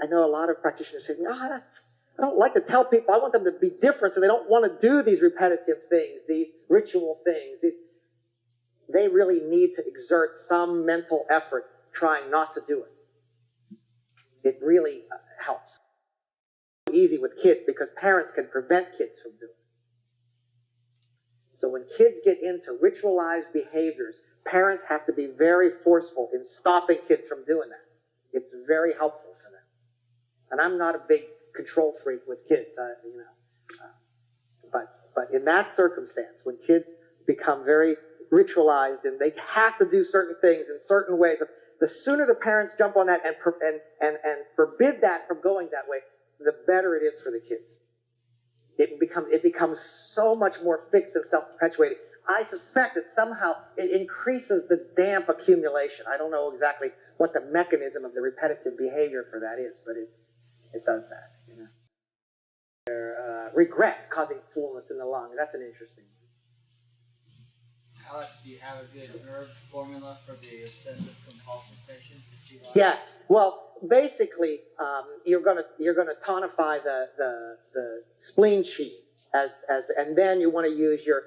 I know a lot of practitioners say, I don't like to tell people, I want them to be different, so they don't want to do these repetitive things, these ritual things. They really need to exert some mental effort trying not to do it. It really helps. It's easy with kids because parents can prevent kids from doing it. So when kids get into ritualized behaviors, parents have to be very forceful in stopping kids from doing that. It's very helpful for them. And I'm not a big control freak with kids, but in that circumstance, when kids become very ritualized and they have to do certain things in certain ways, the sooner the parents jump on that and forbid that from going that way, the better it is for the kids. It becomes so much more fixed and self-perpetuating. I suspect that somehow it increases the damp accumulation. I don't know exactly what the mechanism of the repetitive behavior for that is, but it does that. You know? Regret causing fullness in the lung. That's an interesting one. Alex, do you have a good herb formula for the obsessive compulsive patient? Yeah. Well, basically, you're gonna tonify the spleen sheath and then you want to use your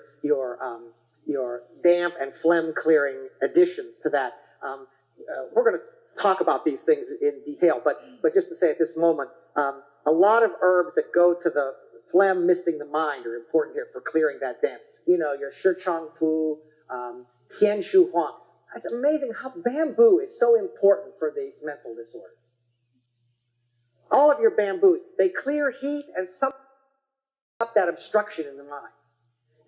damp and phlegm clearing additions to that. We're going to talk about these things in detail, but just to say at this moment, a lot of herbs that go to the phlegm misting the mind are important here for clearing that damp. You know, your Shichangpu, Tianshu Huang. It's amazing how bamboo is so important for these mental disorders. All of your bamboo, they clear heat and stop that obstruction in the mind.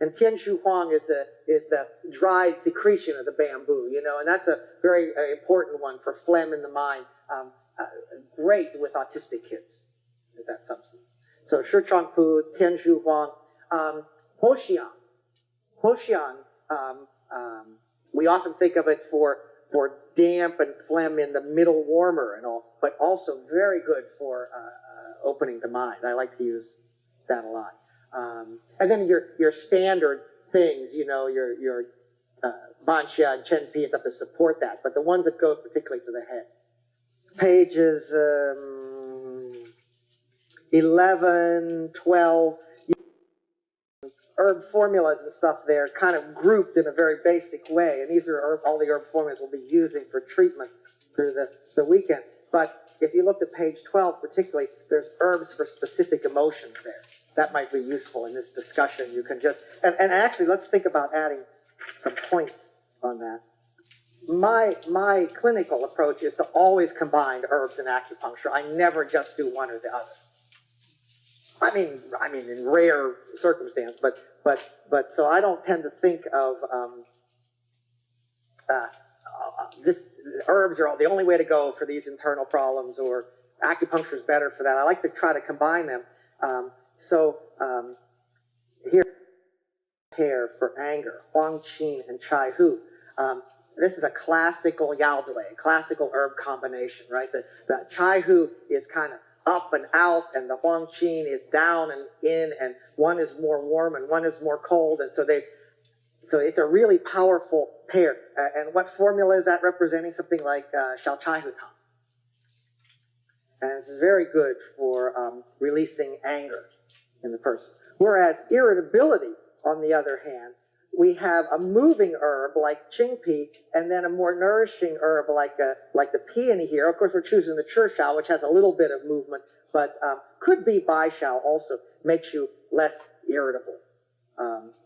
And Tianshu Huang is the dried secretion of the bamboo, you know, and that's a very important one for phlegm in the mind. Great with autistic kids, is that substance. So Shichangpu, Tianshu Huang, Hoxian. Hoxian, we often think of it for for damp and phlegm in the middle warmer and all, but also very good for opening the mind. I like to use that a lot. And then your standard things, you know, your Banxia and Chenpi and stuff to support that, but the ones that go particularly to the head. Pages 11, 12, herb formulas and stuff there kind of grouped in a very basic way, and these are all the herb formulas we'll be using for treatment through the weekend. But if you look at page 12 particularly, there's herbs for specific emotions there. That might be useful in this discussion. You can just, and actually let's think about adding some points on that. My clinical approach is to always combine herbs and acupuncture. I never just do one or the other. I mean, in rare circumstance, but so I don't tend to think of herbs are the only way to go for these internal problems, or acupuncture is better for that. I like to try to combine them. Here for anger, Huang Qin and Chai Hu. This is a classical Yaodui, classical herb combination, right? The Chai Hu is kind of up and out, and the Huang Qin is down and in, and one is more warm and one is more cold, and so it's a really powerful pair. And what formula is that representing? Something like Xiao Chai Hu Tang. And it's very good for releasing anger in the person. Whereas irritability, on the other hand, we have a moving herb like Qingpi, and then a more nourishing herb like the peony here. Of course, we're choosing the Chirshao, which has a little bit of movement, but could be Baishao also, makes you less irritable.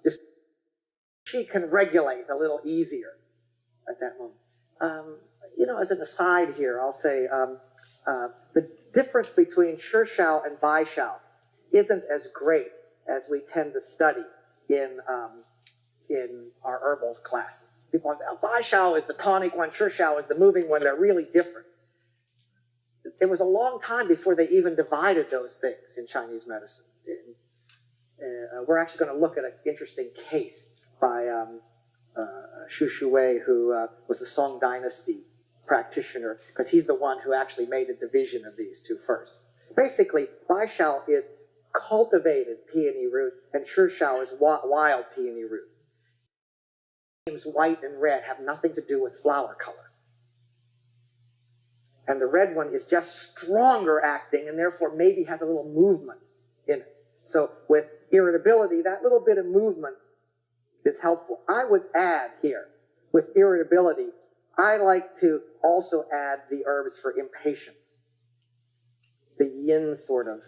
Just she can regulate a little easier at that moment. You know, as an aside here, I'll say the difference between Chirshao and Baishao isn't as great as we tend to study in our herbal classes. People say, oh, Baishao is the tonic one, Chirshao is the moving one. They're really different. It was a long time before they even divided those things in Chinese medicine. We're actually going to look at an interesting case by Xu Shuwei, who was a Song Dynasty practitioner, because he's the one who actually made the division of these two first. Basically, Baishao is cultivated peony root, and Chirshao is wild peony root. White and red have nothing to do with flower color. And the red one is just stronger acting, and therefore maybe has a little movement in it. So with irritability, that little bit of movement is helpful. I would add here, with irritability, I like to also add the herbs for impatience. The yin sort of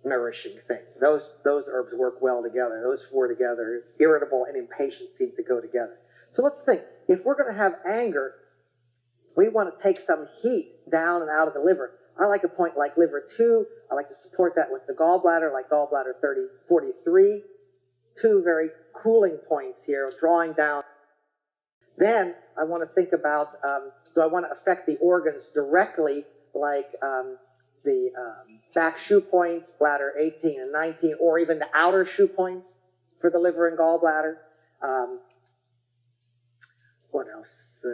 nourishing thing. Those herbs work well together. Those four together, irritable and impatient, seem to go together. So let's think. If we're going to have anger, we want to take some heat down and out of the liver. I like a point like liver 2. I like to support that with the gallbladder, like gallbladder 43. Two very cooling points here, drawing down. Then I want to think about, do I want to affect the organs directly, like the back shoe points, bladder 18 and 19, or even the outer shoe points for the liver and gallbladder? What else?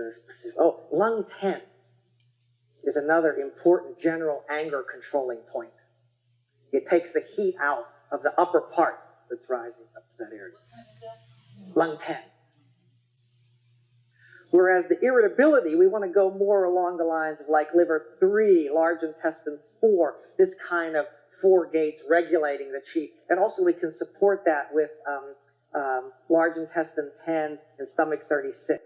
Lung 10 is another important general anger controlling point. It takes the heat out of the upper part that's rising up to that area. What point is that? Lung 10. Whereas the irritability, we want to go more along the lines of like liver 3, large intestine 4, this kind of 4 gates regulating the qi. And also we can support that with large intestine 10 and stomach 36.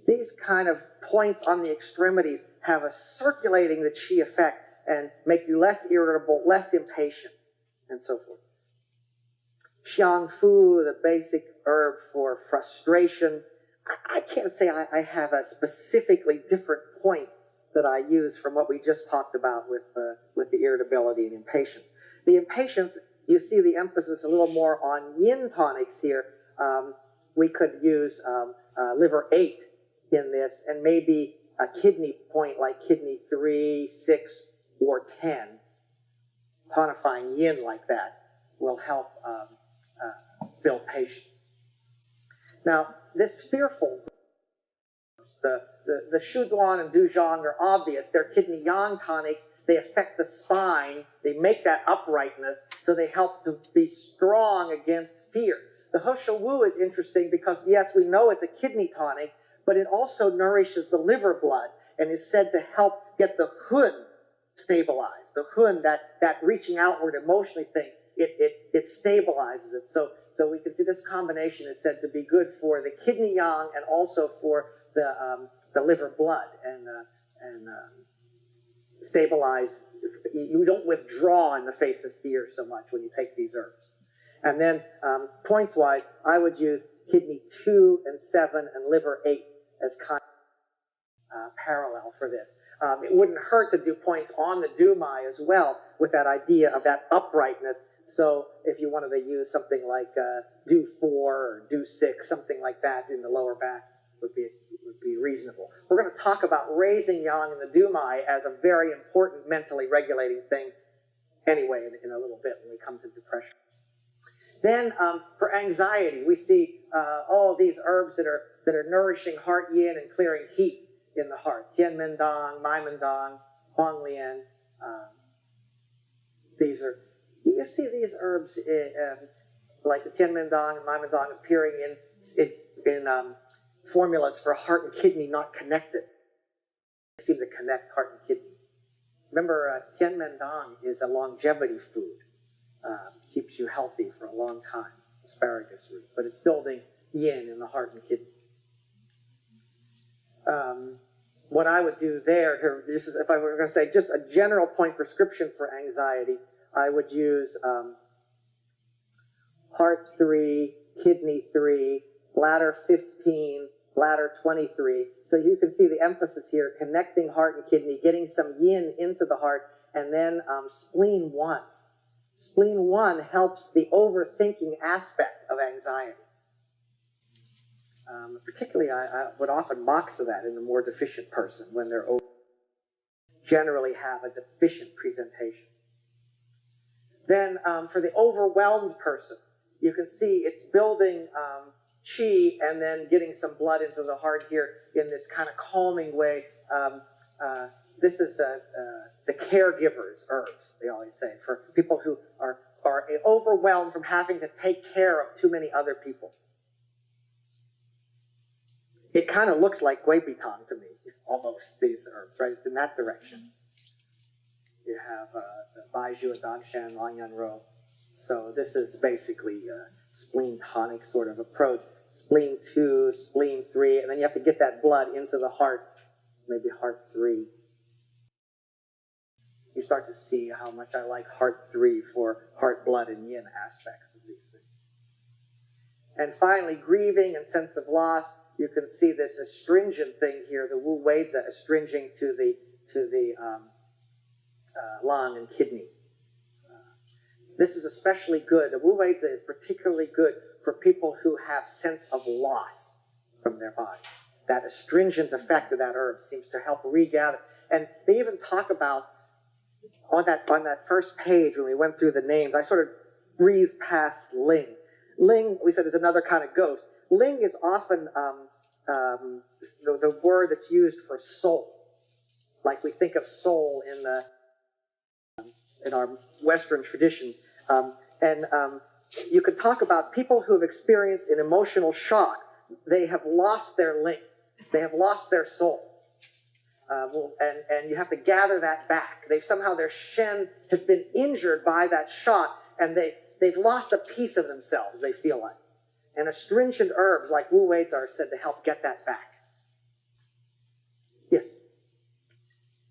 These kind of points on the extremities have a circulating the qi effect and make you less irritable, less impatient, and so forth. Xiangfu, the basic herb for frustration. I can't say I have a specifically different point that I use from what we just talked about with the irritability and impatience. The impatience, you see the emphasis a little more on yin tonics here. We could use liver 8 in this, and maybe a kidney point like kidney 3, 6, or 10. Tonifying yin like that will help build patience. Now, this fearful The Shuduan and Duzhong are obvious. They're kidney yang tonics. They affect the spine. They make that uprightness, so they help to be strong against fear. The He Wu is interesting because, yes, we know it's a kidney tonic, but it also nourishes the liver blood and is said to help get the hun stabilized. The hun, that reaching outward emotionally thing, it stabilizes it. So we can see this combination is said to be good for the kidney yang and also for the liver blood and stabilize. You don't withdraw in the face of fear so much when you take these herbs. And then points-wise, I would use kidney 2 and 7 and liver 8 as kind of parallel for this. It wouldn't hurt to do points on the Dumai as well with that idea of that uprightness. So if you wanted to use something like do 4 or do 6, something like that in the lower back would be reasonable. We're going to talk about raising yang in the Dumai as a very important mentally regulating thing anyway in a little bit when we come to depression. Then for anxiety, we see all these herbs that are nourishing heart yin and clearing heat in the heart. Tianmendang, Maimendang, Huanglian. These are, you see these herbs like the Tianmendang and Maimendang appearing in formulas for heart and kidney not connected. They seem to connect heart and kidney. Remember, Tianmendang is a longevity food. Keeps you healthy for a long time. It's asparagus root, but it's building yin in the heart and kidney. What I would do there, this is, if I were going to say just a general point prescription for anxiety, I would use heart 3, kidney 3, bladder 15, bladder 23. So you can see the emphasis here, connecting heart and kidney, getting some yin into the heart, and then spleen 1. Spleen 1 helps the overthinking aspect of anxiety. Particularly, I would often mock to that in the more deficient person when they're generally have a deficient presentation. Then for the overwhelmed person, you can see it's building chi and then getting some blood into the heart here in this kind of calming way. This is the caregiver's herbs, they always say, for people who are overwhelmed from having to take care of too many other people. It kind of looks like Gui Bitang to me, almost, these herbs, right? It's in that direction. You have the Baiju, Dangshan, Langyan Ro. So this is basically a spleen tonic sort of approach. Spleen 2, spleen 3, and then you have to get that blood into the heart, maybe heart 3. You start to see how much I like heart 3 for heart, blood, and yin aspects of these things. And finally, grieving and sense of loss. You can see this astringent thing here, the Wu Weizi astringing to the lung and kidney. This is especially good. The Wu Weizi is particularly good for people who have sense of loss from their body. That astringent effect of that herb seems to help regather. And they even talk about, on that first page when we went through the names, I sort of breezed past Ling. Ling, we said, is another kind of ghost. Ling is often the word that's used for soul. Like we think of soul in our Western traditions. You could talk about people who have experienced an emotional shock. They have lost their Ling. They have lost their soul. And you have to gather that back. Somehow their Shen has been injured by that shock, and they've lost a piece of themselves, they feel like. And astringent herbs like Wu Weizi are said to help get that back. Yes?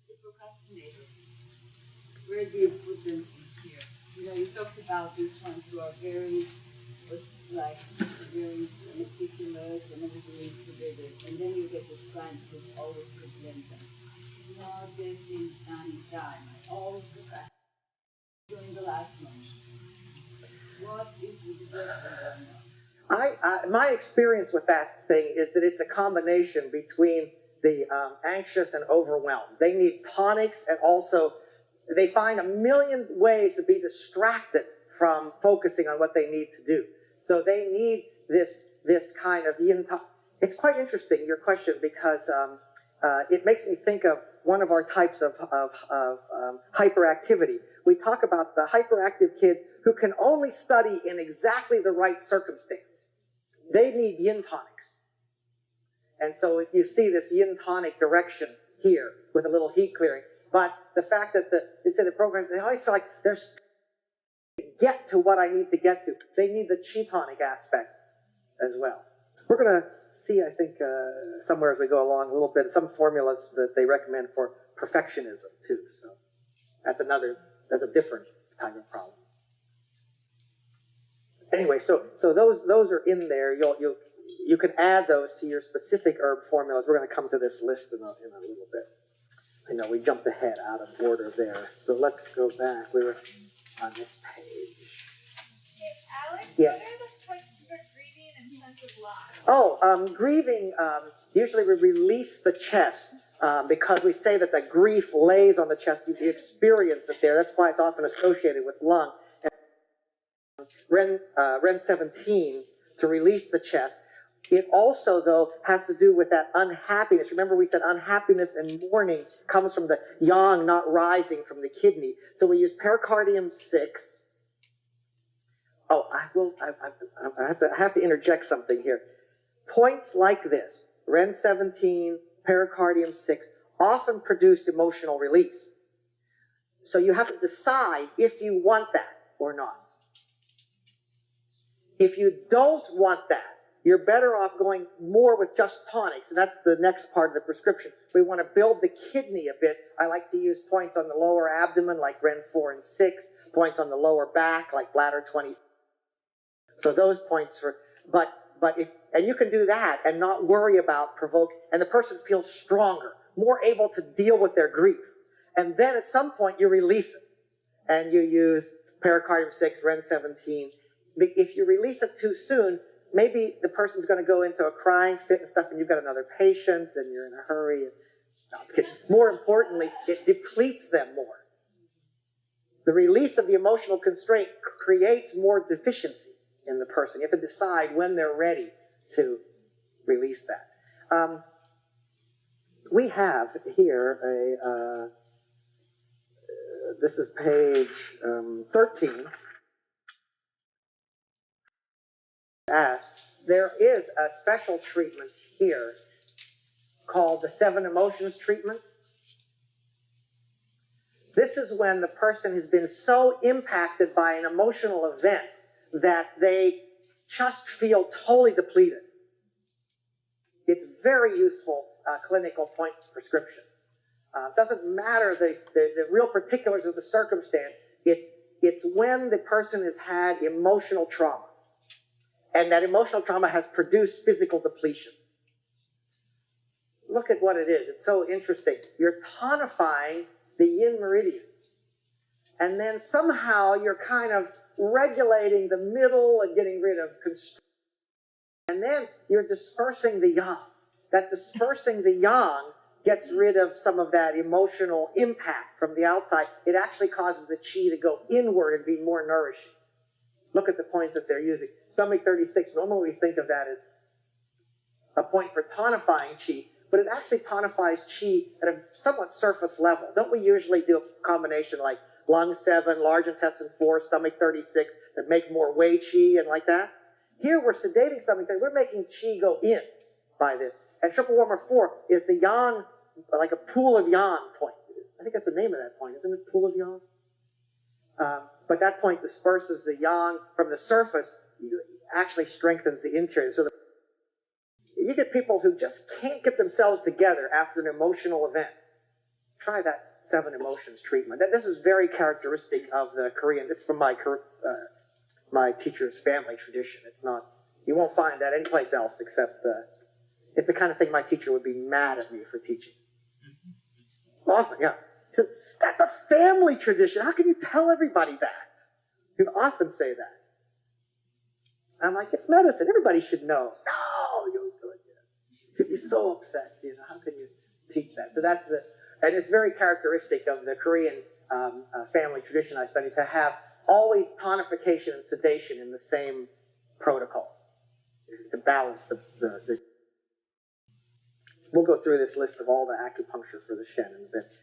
The procrastinators, where do you put them in here? You know, you talked about these ones who are very meticulous and everything needs to be good. And then you get these clients who always complain and not get things done in time. I always procrastinate during the last month. What is exactly going on? My experience with that thing is that it's a combination between the anxious and overwhelmed. They need tonics, and also they find a million ways to be distracted from focusing on what they need to do. So they need this kind of yin. it's quite interesting, your question, because it makes me think of one of our types of hyperactivity. We talk about the hyperactive kid who can only study in exactly the right circumstance. They need yin tonics. And so if you see this yin tonic direction here with a little heat clearing, but the fact that the programs, they always feel like there's get to what I need to get to. They need the chi tonic aspect as well. We're going to see, I think, somewhere as we go along a little bit, some formulas that they recommend for perfectionism too. So that's a different kind of problem. Anyway, so those are in there. You can add those to your specific herb formulas. We're going to come to this list in a little bit. I know we jumped ahead out of order there. So let's go back. We were on this page. Hey, Alex, yes. What are the points for grieving and sense of loss? Oh, grieving, usually we release the chest because we say that the grief lays on the chest. You experience it there. That's why it's often associated with lung. And Ren 17, to release the chest. It also, though, has to do with that unhappiness. Remember, we said unhappiness and mourning comes from the yang not rising from the kidney. So we use pericardium 6. Oh, I have to interject something here. Points like this, Ren 17, pericardium 6, often produce emotional release. So you have to decide if you want that or not. If you don't want that, you're better off going more with just tonics, and that's the next part of the prescription. We want to build the kidney a bit. I like to use points on the lower abdomen, like Ren 4 and 6, points on the lower back, like bladder 20. So those points but and you can do that and not worry about provoking, and the person feels stronger, more able to deal with their grief. And then at some point you release it, and you use pericardium 6, Ren 17. If you release it too soon, maybe the person's going to go into a crying fit and stuff, and you've got another patient, and you're in a hurry. No, I'm kidding. More importantly, it depletes them more. The release of the emotional constraint creates more deficiency in the person. You have to decide when they're ready to release that. We have here this is page 13. There is a special treatment here called the 7 emotions treatment. This is when the person has been so impacted by an emotional event that they just feel totally depleted. It's very useful clinical point prescription. Doesn't matter the real particulars of the circumstance. It's when the person has had emotional trauma. And that emotional trauma has produced physical depletion. Look at what it is. It's so interesting. You're tonifying the yin meridians. And then somehow you're kind of regulating the middle and getting rid of constriction. And then you're dispersing the yang. That dispersing the yang gets rid of some of that emotional impact from the outside. It actually causes the qi to go inward and be more nourishing. Look at the points that they're using. Stomach 36, normally we think of that as a point for tonifying qi, but it actually tonifies qi at a somewhat surface level. Don't we usually do a combination like lung 7, large intestine 4, stomach 36, that make more wei qi and like that? Here we're sedating something, we're making qi go in by this. And triple warmer 4 is the yang, like a pool of yang point. I think that's the name of that point, isn't it? Pool of yang? But that point disperses the yang from the surface, actually strengthens the interior. So you get people who just can't get themselves together after an emotional event. Try that 7 emotions treatment. This is very characteristic of the Korean. It's from my teacher's family tradition. It's not, you won't find that anyplace else except it's the kind of thing my teacher would be mad at me for teaching. Often, yeah. He said, that's a family tradition. How can you tell everybody that? You often say that. I'm like, it's medicine. Everybody should know. No, you don't do it. You'd be so upset. How can you teach that? So that's and it's very characteristic of the Korean family tradition I studied to have always tonification and sedation in the same protocol to balance the we'll go through this list of all the acupuncture for the Shen in a bit.